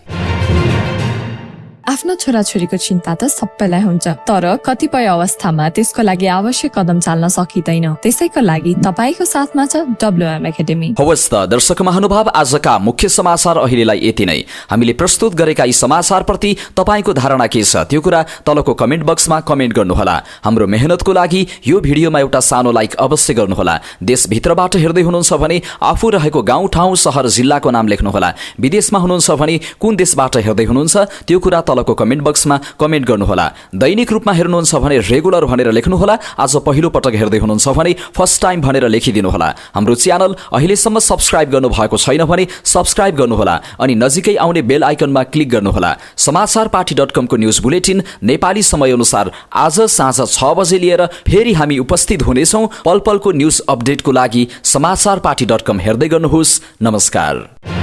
आफ्नो छोराछोरीको चिन्ता त सबैलाई हुन्छ, तर कतिपय अवस्थामा त्यसको लागि आवश्यक कदम चाल्न सकिँदैन। त्यसैको लागि तपाईको साथमा छ WM एकाडेमी। हवस् त दर्शक महानुभाव, आजका मुख्य समाचार अहिलेलाई यति नै। हामीले प्रस्तुत गरेका यी समाचारप्रति तपाईको धारणा के छ त्यो कुरा तलको कमेन्ट बक्समा कमेन्ट गर्नुहोला। हाम्रो मेहनतको लागि यो भिडियोमा एउटा सानो लाइक अवश्य गर्नुहोला। देशभित्रबाट हेर्दै हुनुहुन्छ भने आफू रहेको गाउँ ठाउँ सहर जिल्लाको नाम लेख्नुहोला। विदेशमा हुनुहुन्छ भने कुन देशबाट हेर्दै हुनुहुन्छ त्यो कुरा तलको कमेन्ट बक्समा कमेन्ट गर्नुहोला। दैनिक रूपमा हेर्नुहुन्छ भने रेगुलर भनेर लेख्नुहोला। आज पहिलो पटक हेर्दै हुनुहुन्छ भने फर्स्ट टाइम भनेर लेखिदिनुहोला। हाम्रो च्यानल अहिलेसम्म सब्स्क्राइब गर्नु भएको छैन भने सब्स्क्राइब गर्नुहोला अनि नजिकै आउने बेल आइकनमा क्लिक गर्नुहोला। समाचारपाटी.com को न्यूज बुलेटिन नेपाली समय अनुसार आज साँझ 6 बजे लिएर फेरि हामी उपस्थित हुनेछौं। पल पलको न्यूज अपडेटको लागि समाचारपाटी.com हेर्दै गर्नुहोस्। नमस्कार।